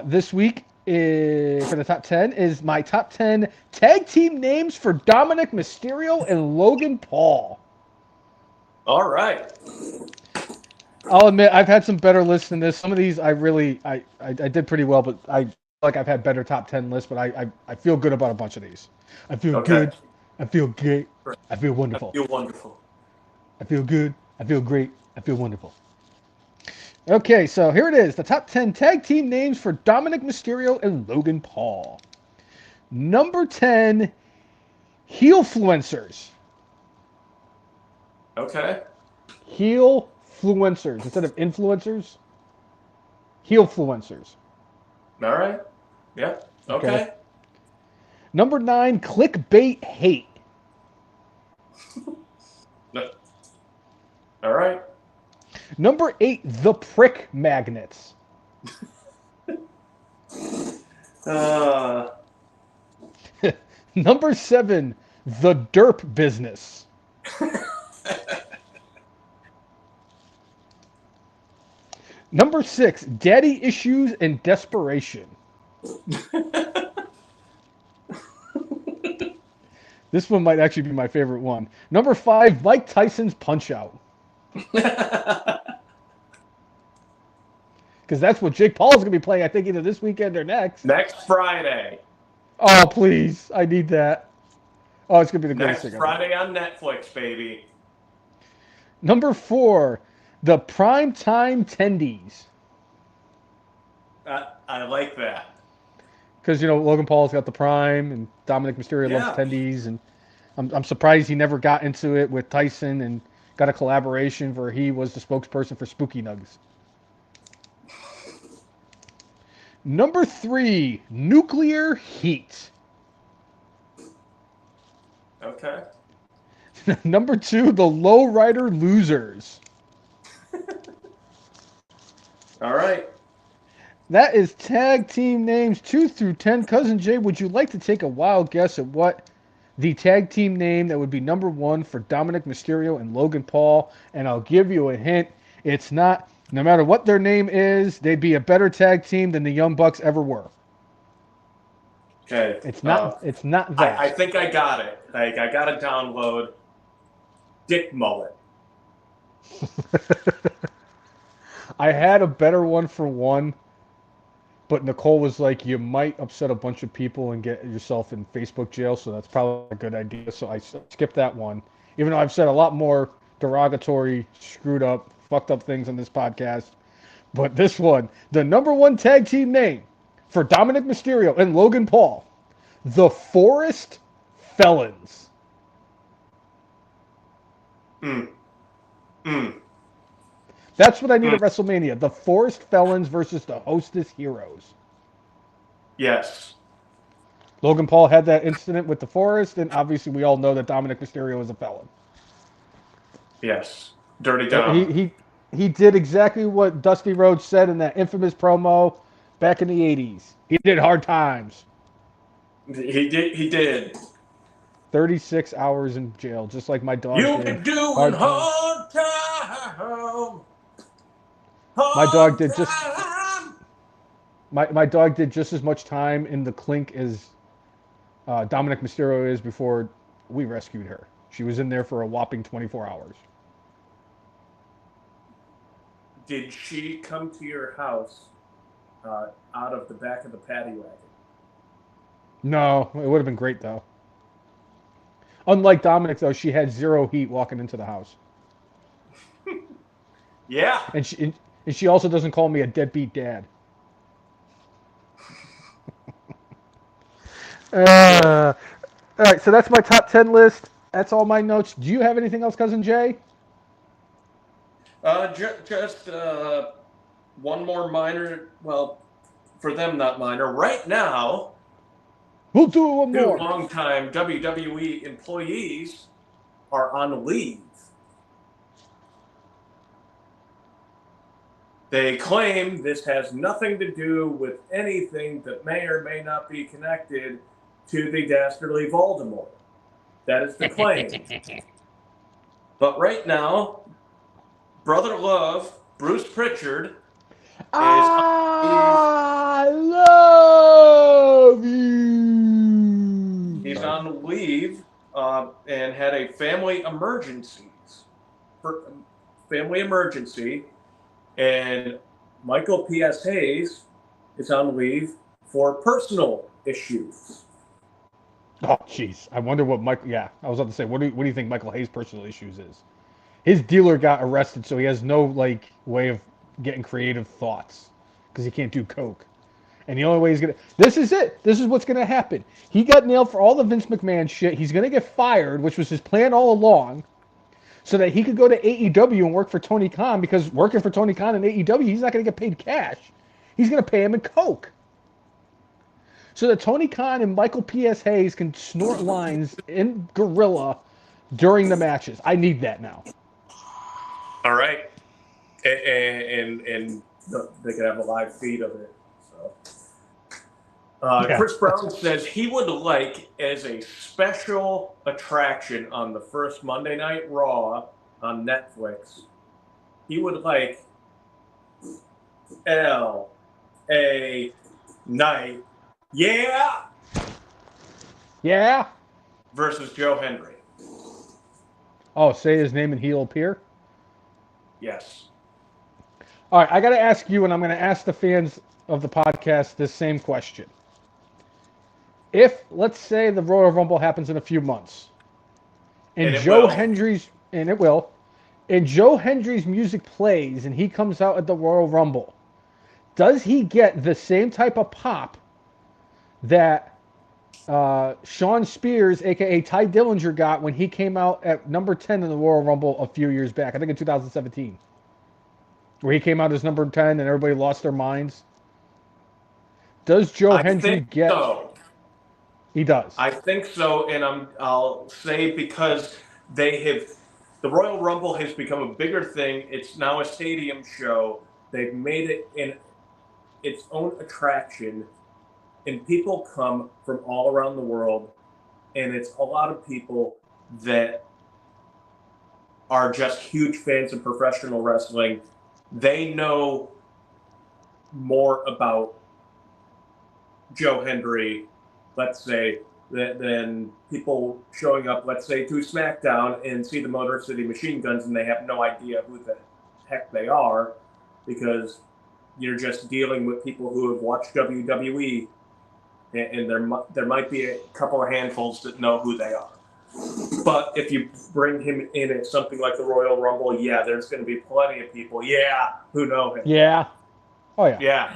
this week for the top 10 is my top 10 tag team names for Dominic Mysterio and Logan Paul. All right. I'll admit I've had some better lists than this. Some of these I did pretty well, but I feel like I've had better top 10 lists, but I feel good about a bunch of these. I feel good. I feel great. I feel wonderful. I feel wonderful. I feel good. I feel great. I feel wonderful. Okay, so here it is. The top 10 tag team names for Dominic Mysterio and Logan Paul. Number 10, Heelfluencers. Okay. Heelfluencers. Instead of influencers, Heelfluencers. All right. Yeah. Okay. Number 9, Clickbait Hate. All right. Number 8, The Prick Magnets. Number 7, The Derp Business. Number 6, Daddy Issues and Desperation. This one might actually be my favorite one. Number 5, Mike Tyson's Punch-Out. Because that's what Jake Paul is going to be playing, I think, either this weekend or next. Next Friday. Oh, please. I need that. Oh, it's going to be the greatest thing ever. Next Friday on Netflix, baby. Number 4, the Primetime Tendies. I like that. Because, Logan Paul's got the Prime, and Dominic Mysterio loves Tendies, and I'm surprised he never got into it with Tyson and got a collaboration where he was the spokesperson for Spooky Nugs. Number 3, Nuclear Heat. Okay. Number 2, the Lowrider Losers. All right. That is tag team names 2 through 10. Cousin Jay, would you like to take a wild guess at what the tag team name that would be number 1 for Dominic Mysterio and Logan Paul? And I'll give you a hint. It's not, no matter what their name is, they'd be a better tag team than the Young Bucks ever were. Okay. It's not that. I think I got it. I got to download Dick Mullet. I had a better one for one, but Nicole was like, you might upset a bunch of people and get yourself in Facebook jail, so that's probably a good idea. So I skipped that one, even though I've said a lot more derogatory, screwed up, fucked up things on this podcast. But this one, the number 1 tag team name for Dominic Mysterio and Logan Paul, the Forest Felons. That's what I need at WrestleMania. The Forest Felons versus the Hostess Heroes. Yes. Logan Paul had that incident with the Forest, and obviously we all know that Dominic Mysterio is a felon. Yes. Dirty Dom. He did exactly what Dusty Rhodes said in that infamous promo back in the 80s. He did hard times. He did. 36 hours in jail, just like my dog you did. You doing hard time. My dog did just my dog did just as much time in the clink as Dominic Mysterio is before we rescued her. She was in there for a whopping 24 hours. Did she come to your house out of the back of the paddy wagon? No, it would have been great though. Unlike Dominic though, she had zero heat walking into the house. Yeah. And she also doesn't call me a deadbeat dad. All right, so that's my top 10 list. That's all my notes. Do you have anything else, Cousin Jay? Just one more minor. Well, for them, not minor. Right now, We'll do it one 2 more. longtime WWE employees are on leave. They claim this has nothing to do with anything that may or may not be connected to the dastardly Voldemort. That is the claim. But right now, Brother Love, Bruce Pritchard, I love you. he's on leave and had a family emergency. And Michael P.S. Hayes is on leave for personal issues. Oh, jeez. I wonder what Michael. Yeah, I was about to say, what do you think Michael Hayes' personal issues is? His dealer got arrested, so he has no way of getting creative thoughts because he can't do coke. And the only way he's gonna. This is it. This is what's gonna happen. He got nailed for all the Vince McMahon shit. He's gonna get fired, which was his plan all along, so that he could go to AEW and work for Tony Khan. Because working for Tony Khan in AEW, he's not gonna get paid cash. He's gonna pay him in coke. So that Tony Khan and Michael P.S. Hayes can snort lines in Gorilla during the matches. I need that now. All right. And they could have a live feed of it. So, Yeah. Chris Brown says he would like, as a special attraction on the first Monday Night Raw on Netflix, he would like L.A. Knight, yeah, versus Joe Hendry. Oh, say his name and he'll appear? Yes. All right, I got to ask you, and I'm going to ask the fans of the podcast this same question. If, let's say, the Royal Rumble happens in a few months, and Joe Hendry's, and it will, and Joe Hendry's music plays, and he comes out at the Royal Rumble, does he get the same type of pop that Sean Spears, a.k.a. Ty Dillinger, got when he came out at number 10 in the Royal Rumble a few years back, I think in 2017? Where he came out as number 10 and everybody lost their minds? Does Joe Hendry get... So. He does. I think so, and I'll say because the Royal Rumble has become a bigger thing. It's now a stadium show. They've made it in its own attraction, and people come from all around the world, and it's a lot of people that are just huge fans of professional wrestling. They know more about Joe Hendry, let's say, than people showing up, let's say, to SmackDown and see the Motor City Machine Guns and they have no idea who the heck they are, because you're just dealing with people who have watched WWE, and there might be a couple of handfuls that know who they are. But if you bring him in at something like the Royal Rumble, yeah, there's going to be plenty of people, who know him. Yeah. Oh, yeah. Yeah.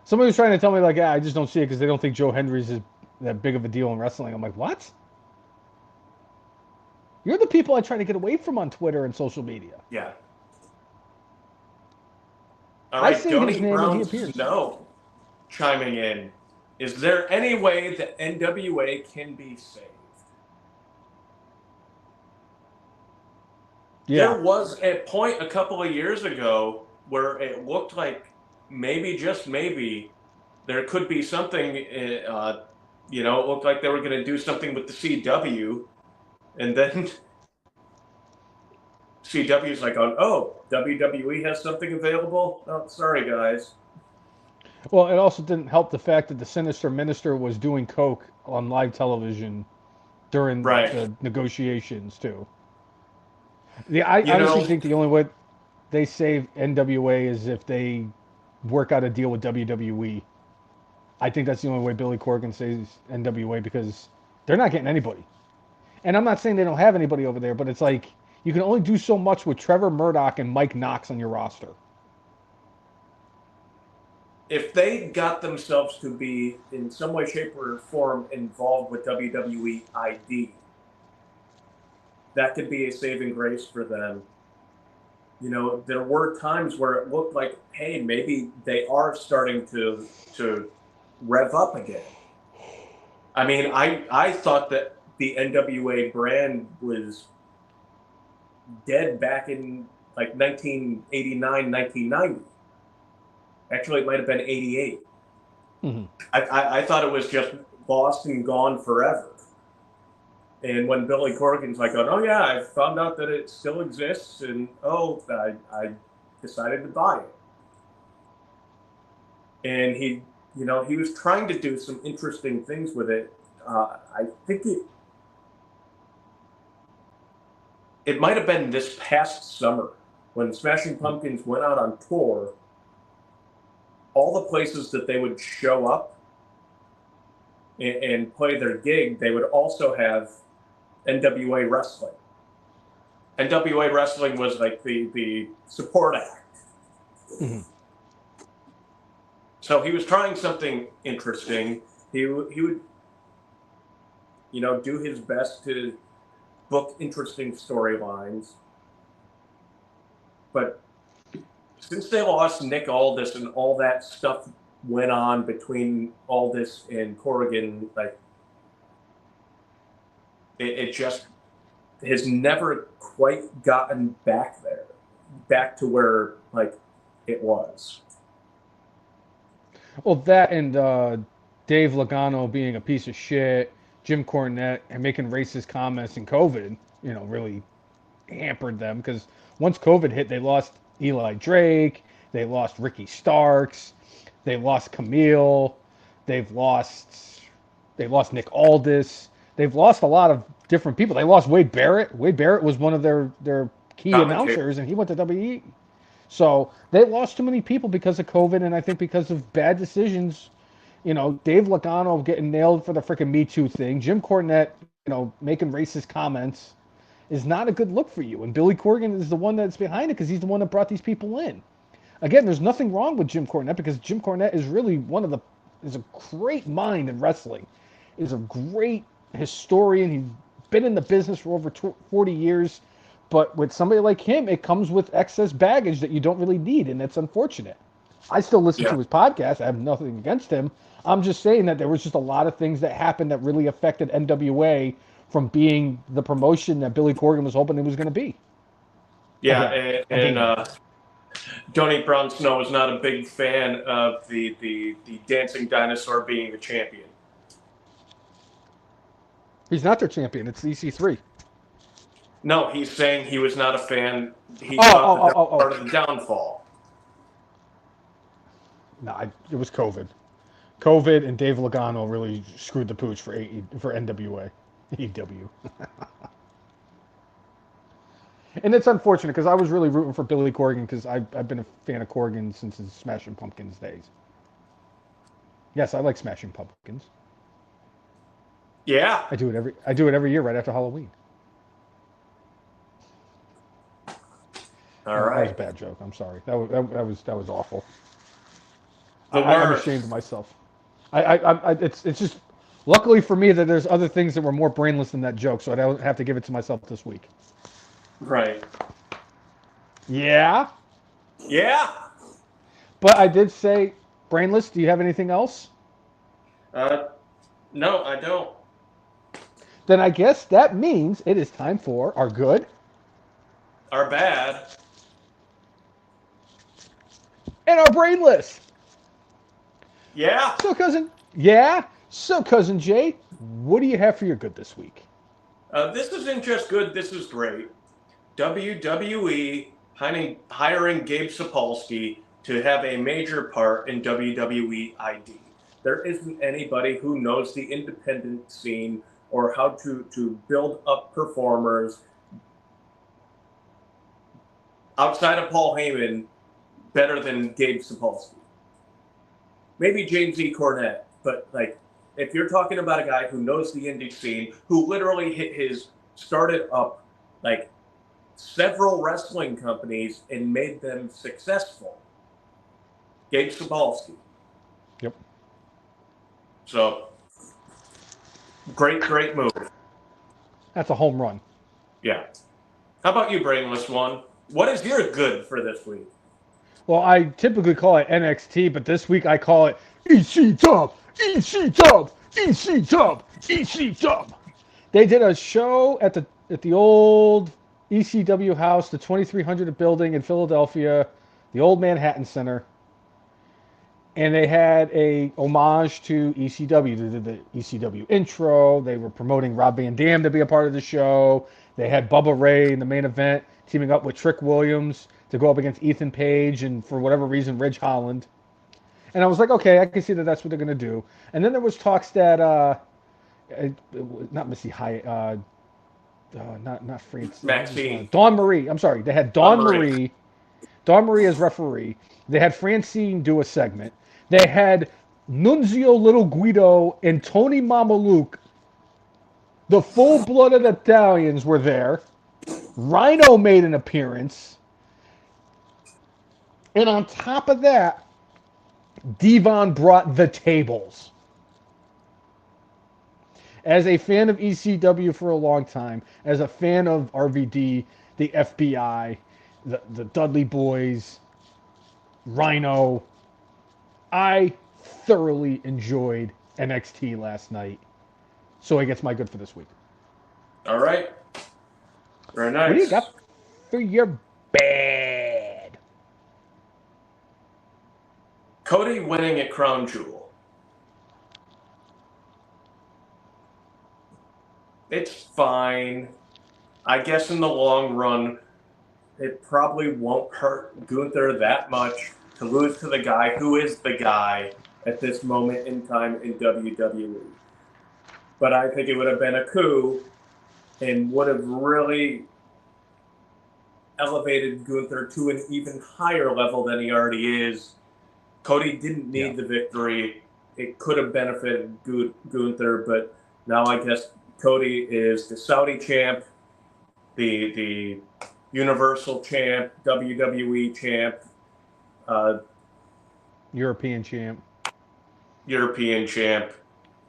Somebody was trying to tell me, like, I just don't see it because they don't think Joe Hendry's is that big of a deal in wrestling. I'm like, what? You're the people I try to get away from on Twitter and social media. Yeah. All right, I say his name and he appears. Snow chiming in. Is there any way that NWA can be saved? Yeah. There was a point a couple of years ago where it looked like maybe, just maybe, there could be something, it looked like they were going to do something with the CW, and then CW's like, oh, WWE has something available? Oh, sorry, guys. Well, it also didn't help the fact that the Sinister Minister was doing coke on live television during the negotiations, too. I honestly think the only way they save NWA is if they work out a deal with WWE. I think that's the only way Billy Corgan saves NWA, because they're not getting anybody. And I'm not saying they don't have anybody over there, but it's like you can only do so much with Trevor Murdoch and Mike Knox on your roster. If they got themselves to be in some way, shape, or form involved with WWE ID, that could be a saving grace for them. You know, there were times where it looked like, hey, maybe they are starting to rev up again. I mean, I thought that the NWA brand was dead back in like 1989, 1990. Actually, it might have been 88. Mm-hmm. I thought it was just lost and gone forever. And when Billy Corgan's like, oh yeah, I found out that it still exists, and I decided to buy it. And he was trying to do some interesting things with it. I think it might have been this past summer when Smashing Pumpkins went out on tour. All the places that they would show up and play their gig, they would also have NWA wrestling. NWA wrestling was like the support act. Mm-hmm. So he was trying something interesting. He would, do his best to book interesting storylines. But since they lost Nick Aldis and all that stuff went on between Aldis and Corgan, like it just has never quite gotten back to where like it was. Well, that and Dave Logano being a piece of shit, Jim Cornette, and making racist comments in COVID, really hampered them because once COVID hit, they lost Eli Drake, they lost Ricky Starks, they lost Camille, they've lost Nick Aldis, they've lost a lot of different people. They lost Wade Barrett. Wade Barrett was one of their key announcers, and he went to WWE. So they lost too many people because of COVID, and I think because of bad decisions. Dave Logano getting nailed for the freaking Me Too thing. Jim Cornette, making racist comments is not a good look for you. And Billy Corgan is the one that's behind it because he's the one that brought these people in. Again, there's nothing wrong with Jim Cornette because Jim Cornette is really is a great mind in wrestling. Is a great historian. He's been in the business for over 40 years. But with somebody like him, it comes with excess baggage that you don't really need, and it's unfortunate. I still listen to his podcast. I have nothing against him. I'm just saying that there was just a lot of things that happened that really affected NWA from being the promotion that Billy Corgan was hoping it was going to be. Yeah, and Don't Eat Brown Snow was not a big fan of the dancing dinosaur being the champion. He's not their champion. It's EC3. No, he's saying he was not a fan. He thought that was part of the downfall. No, it was COVID. COVID and Dave Logano really screwed the pooch for NWA. AEW. And it's unfortunate because I was really rooting for Billy Corgan because I've been a fan of Corgan since his Smashing Pumpkins days. Yes, I like Smashing Pumpkins. Yeah. I do it every year right after Halloween. All right. That was a bad joke. I'm sorry. That was awful. I'm ashamed of myself. It's just luckily for me that there's other things that were more brainless than that joke, so I don't have to give it to myself this week. Right. Yeah. Yeah. But I did say brainless. Do you have anything else? No, I don't. Then I guess that means it is time for our good, our bad, and our brainless. Yeah. So cousin Jay, what do you have for your good this week? This isn't just good. This is great. WWE hiring Gabe Sapolsky to have a major part in WWE ID. There isn't anybody who knows the independent scene or how to build up performers outside of Paul Heyman better than Gabe Sapolsky. Maybe James E. Cornette, but like if you're talking about a guy who knows the indie scene, who literally started up like several wrestling companies and made them successful, Gabe Sapolsky. Yep. So great move. That's a home run. Yeah. How about you, Brainless One? What is your good for this week? Well, I typically call it NXT, but this week I call it EC Dub, EC Dub, EC Dub, EC Dub. They did a show at the old ECW house, the 2300 building in Philadelphia, the old Manhattan Center, and they had a homage to ECW. They did the ECW intro. They were promoting Rob Van Dam to be a part of the show. They had Bubba Ray in the main event, teaming up with Trick Williams to go up against Ethan Page and for whatever reason Ridge Holland. And I was like, okay, I can see that that's what they're gonna do. And then there was talks that not Missy Hyatt, not France, Maxine. Dawn Marie. I'm sorry, they had Dawn Marie. Dawn Marie as referee. They had Francine do a segment. They had Nunzio Little Guido and Tony Mamaluke. The full-blooded Italians were there. Rhino made an appearance. And on top of that, Devon brought the tables. As a fan of ECW for a long time, as a fan of RVD, the FBI, the Dudley Boys, Rhino, I thoroughly enjoyed NXT last night. So he gets my good for this week. All right. Very nice. What do you got for your bad? Cody winning at Crown Jewel. It's fine. I guess in the long run, it probably won't hurt Gunther that much to lose to the guy who is the guy at this moment in time in WWE. But I think it would have been a coup and would have really elevated Gunther to an even higher level than he already is. Cody didn't need the victory. It could have benefited Gunther, but now I guess Cody is the Saudi champ, the Universal champ, WWE champ, European champ.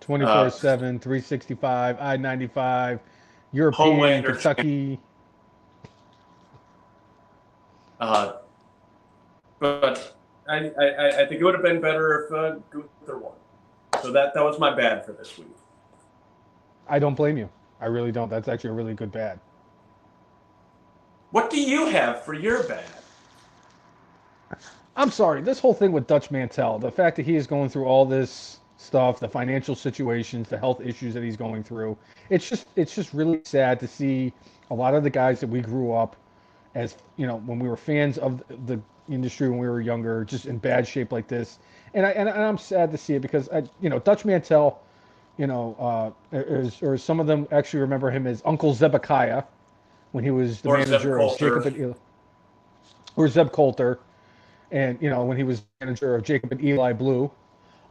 24/7, 365, I-95, European, Homelander Kentucky. But I think it would have been better if Gunther won. So that was my bad for this week. I don't blame you. I really don't. That's actually a really good bad. What do you have for your bad? I'm sorry. This whole thing with Dutch Mantel, the fact that he is going through all this stuff, the financial situations, the health issues that he's going through, it's just really sad to see a lot of the guys that we grew up as, when we were fans of the industry when we were younger, just in bad shape like this. And I'm sad to see it because Dutch Mantel, or some of them actually remember him as Uncle Zebekiah when he was the manager of Jacob and Eli, or Zeb Coulter, and when he was manager of Jacob and Eli Blue,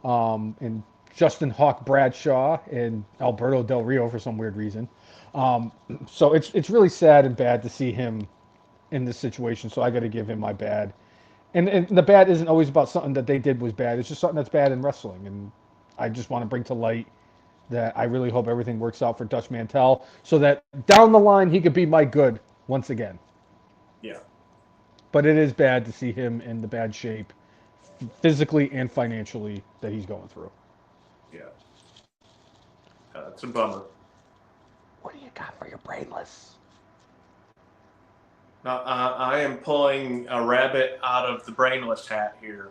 and Justin Hawk Bradshaw and Alberto Del Rio for some weird reason. So it's really sad and bad to see him in this situation. So I got to give him my bad. And the bad isn't always about something that they did was bad. It's just something that's bad in wrestling. And I just want to bring to light that I really hope everything works out for Dutch Mantel so that down the line he could be my good once again. Yeah. But it is bad to see him in the bad shape, physically and financially, that he's going through. Yeah. It's a bummer. What do you got for your Brainless? I am pulling a rabbit out of the Brainless hat here.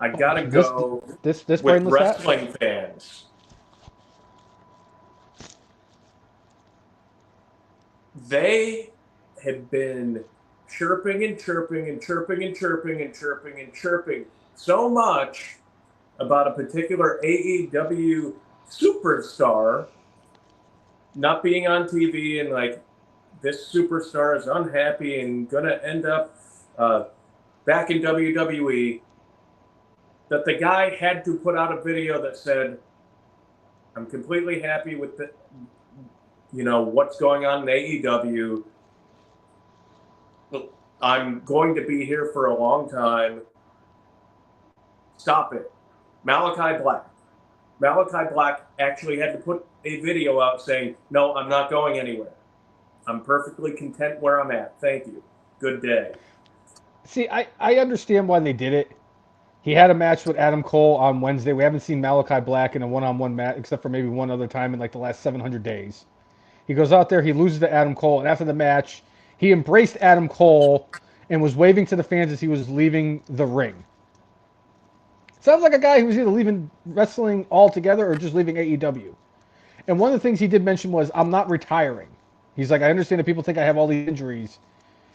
I gotta go this with Brainless wrestling hat? fans. They have been chirping and chirping and chirping and chirping and chirping and chirping so much about a particular AEW superstar not being on TV and like this superstar is unhappy and gonna end up back in WWE, that the guy had to put out a video that said, I'm completely happy with what's going on in AEW. I'm going to be here for a long time. Stop it. Malachi Black actually had to put a video out saying, no, I'm not going anywhere. I'm perfectly content where I'm at. Thank you. Good day. See, I understand why they did it. He had a match with Adam Cole on Wednesday. We haven't seen Malachi Black in a one-on-one match except for maybe one other time in like the last 700 days. He goes out there, he loses to Adam Cole, and after the match, he embraced Adam Cole and was waving to the fans as he was leaving the ring. Sounds like a guy who was either leaving wrestling altogether or just leaving AEW. And one of the things he did mention was, I'm not retiring. He's like, I understand that people think I have all these injuries.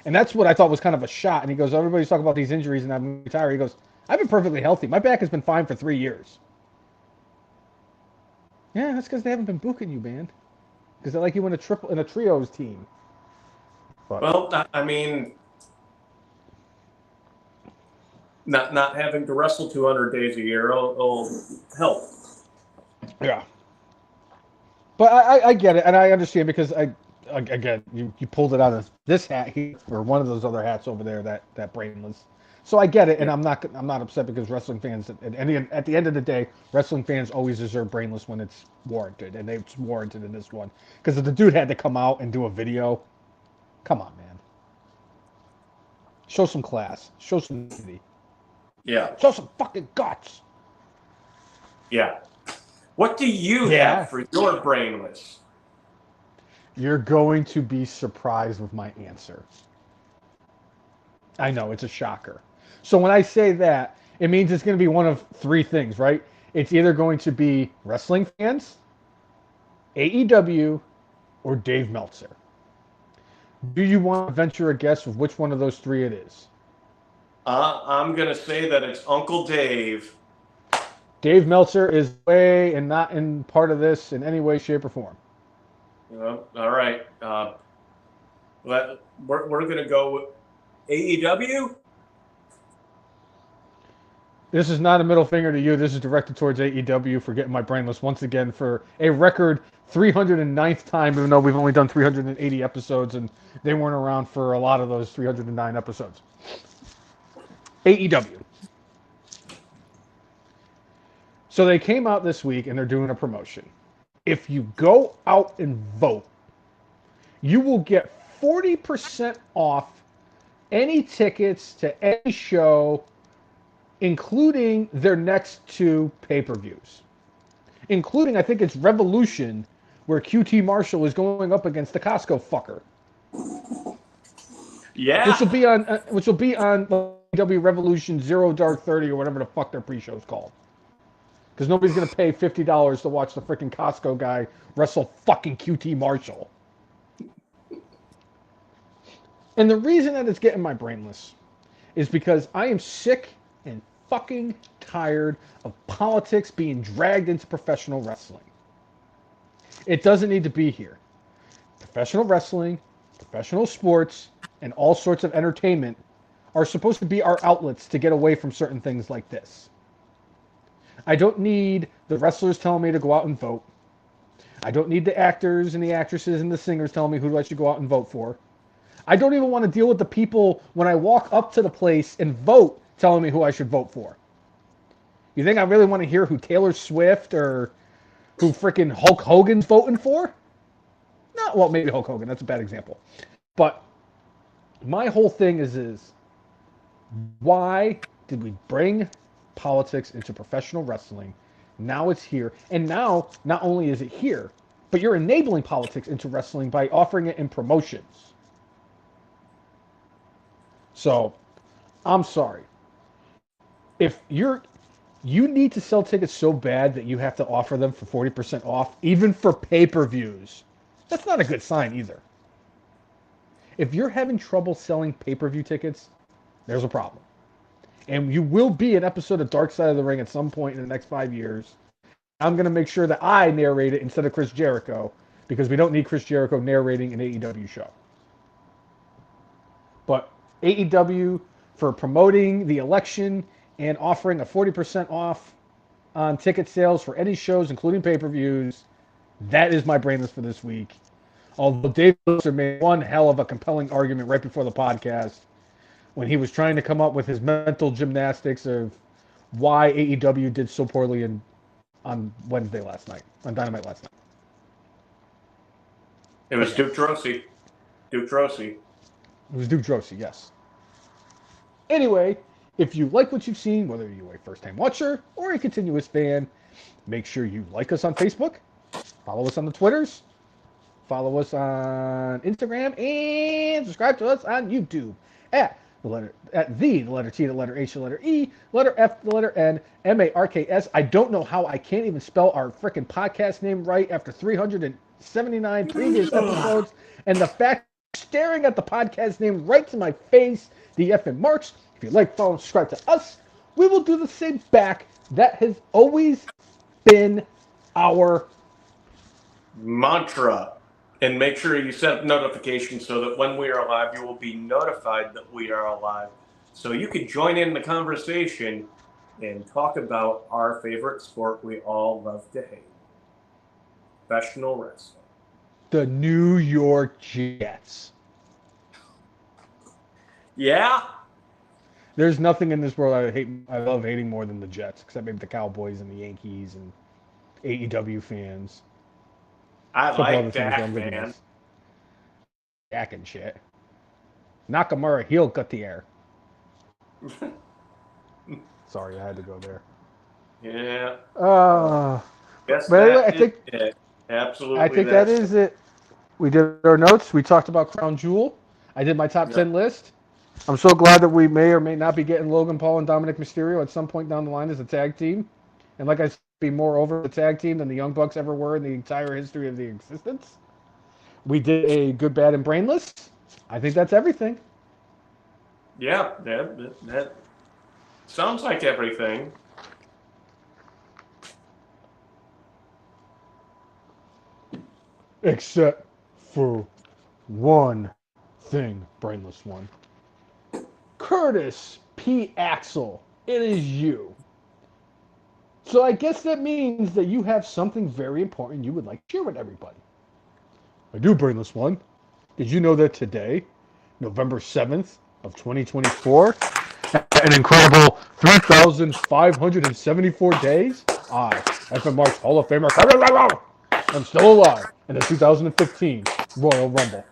And that's what I thought was kind of a shot. And he goes, everybody's talking about these injuries and I'm retiring. He goes, I've been perfectly healthy. My back has been fine for 3 years. Yeah, that's because they haven't been booking you, man. Because they like you in a trios team. But, Well, I mean, not having to wrestle 200 days a year will help. yeah. But I get it, and I understand because again, you pulled it out of this hat here, or one of those other hats over there, that Brainless. So I get it, and Yeah. I'm not upset because wrestling fans, at the end of the day, wrestling fans always deserve Brainless when it's warranted, and it's warranted in this one. Because if the dude had to come out and do a video, come on, man. Show some class. Show some dignity. Yeah. Show some fucking guts. Yeah. What do you Yeah. have for your Brainless? You're going to be surprised with my answer. I know, it's a shocker. So when I say that, it means it's going to be one of three things, right? It's either going to be wrestling fans, AEW, or Dave Meltzer. Do you want to venture a guess of which one of those three it is? I'm going to say that it's Uncle Dave. Dave Meltzer is way and not in part of this in any way, shape, or form. All right. We're going to go with AEW? This is not a middle finger to you. This is directed towards AEW for getting my Brainless once again for a record 309th time, even though we've only done 380 episodes and they weren't around for a lot of those 309 episodes. AEW. So they came out this week and they're doing a promotion. If you go out and vote, you will get 40% off any tickets to any show, including their next two pay-per-views. Including, I think it's Revolution, where QT Marshall is going up against the Costco fucker. Yeah. Which will be on W Revolution Zero Dark 30 or whatever the fuck their pre-show is called. Because nobody's gonna pay $50 to watch the freaking Costco guy wrestle fucking QT Marshall. And the reason that it's getting my Brainless is because I am sick and fucking tired of politics being dragged into professional wrestling. It doesn't need to be here. Professional wrestling, professional sports, and all sorts of entertainment are supposed to be our outlets to get away from certain things like this. I don't need the wrestlers telling me to go out and vote. I don't need the actors and the actresses and the singers telling me who I should go out and vote for. I don't even want to deal with the people when I walk up to the place and vote telling me who I should vote for. You think I really want to hear who Taylor Swift or who freaking Hulk Hogan's voting for? No, well, maybe Hulk Hogan. That's a bad example. But my whole thing is why did we bring politics into professional wrestling? Now it's here. And now, not only is it here, but you're enabling politics into wrestling by offering it in promotions. So, I'm sorry. If you need to sell tickets so bad that you have to offer them for 40% off, even for pay-per-views, that's not a good sign either. If you're having trouble selling pay-per-view tickets, there's a problem. And you will be an episode of Dark Side of the Ring at some point in the next 5 years. I'm going to make sure that I narrate it instead of Chris Jericho, because we don't need Chris Jericho narrating an AEW show. But AEW, for promoting the election and offering a 40% off on ticket sales for any shows, including pay-per-views, that is my Brainless for this week. Although Dave Meltzer made one hell of a compelling argument right before the podcast when he was trying to come up with his mental gymnastics of why AEW did so poorly on Wednesday last night, on Dynamite last night. It was Duke Drosy. Duke Drosy. It was Duke Drosy, yes. Anyway, If you like what you've seen, whether you're a first-time watcher or a continuous fan, make sure you like us on Facebook, follow us on the Twitters, follow us on Instagram, and subscribe to us on YouTube at the letter T, the letter H, the letter E, letter F, the letter N, Marks. I don't know how I can't even spell our freaking podcast name right after 379 previous episodes, and the fact staring at the podcast name right to my face, the F and Marks. If you like, follow, and subscribe to us, we will do the same back. That has always been our mantra. And make sure you set notifications so that when we are live, you will be notified that we are alive. So you can join in the conversation and talk about our favorite sport we all love to hate. Professional wrestling. the New York Jets. Yeah? There's nothing in this world I love hating more than the Jets, except maybe the Cowboys and the Yankees and AEW fans. I A couple other like things that I'm that, gonna man. miss. Dak and shit. Nakamura, he'll cut the air. Sorry, I had to go there. Yeah. Guess But anyway, I think it. Absolutely. I think that is it. We did our notes. We talked about Crown Jewel. I did my top 10 list. I'm so glad that we may or may not be getting Logan Paul and Dominic Mysterio at some point down the line as a tag team. And like I said, be more over the tag team than the Young Bucks ever were in the entire history of the existence. We did a good, bad, and brainless. I think that's everything. Yeah, that sounds like everything. Except for one thing, brainless one. Curtis P. Axel, it is you. So I guess that means that you have something very important you would like to share with everybody. I do, brainless one. Did you know that today, November 7th of 2024, an incredible 3,574 days, I, FM Marks Hall of Famer, I'm still alive in the 2015 Royal Rumble.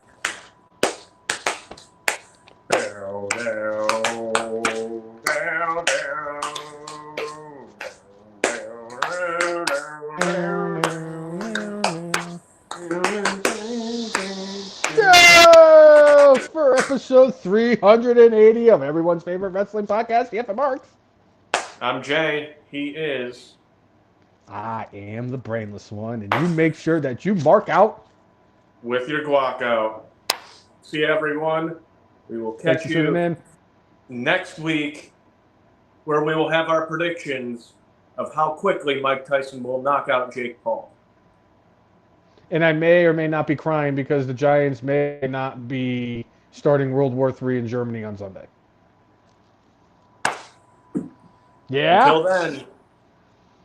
For episode 380 of everyone's favorite wrestling podcast, the FM Marks. I'm Jay. He is. I am the brainless one, and you make sure that you mark out with your guac out. See everyone. We will catch you next week, where we will have our predictions of how quickly Mike Tyson will knock out Jake Paul. And I may or may not be crying because the Giants may not be starting World War III in Germany on Sunday. Yeah. Until then.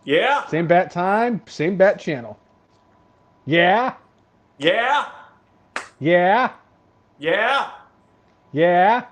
Yeah. Same bat time, same bat channel. Yeah. Yeah. Yeah. Yeah. Yeah.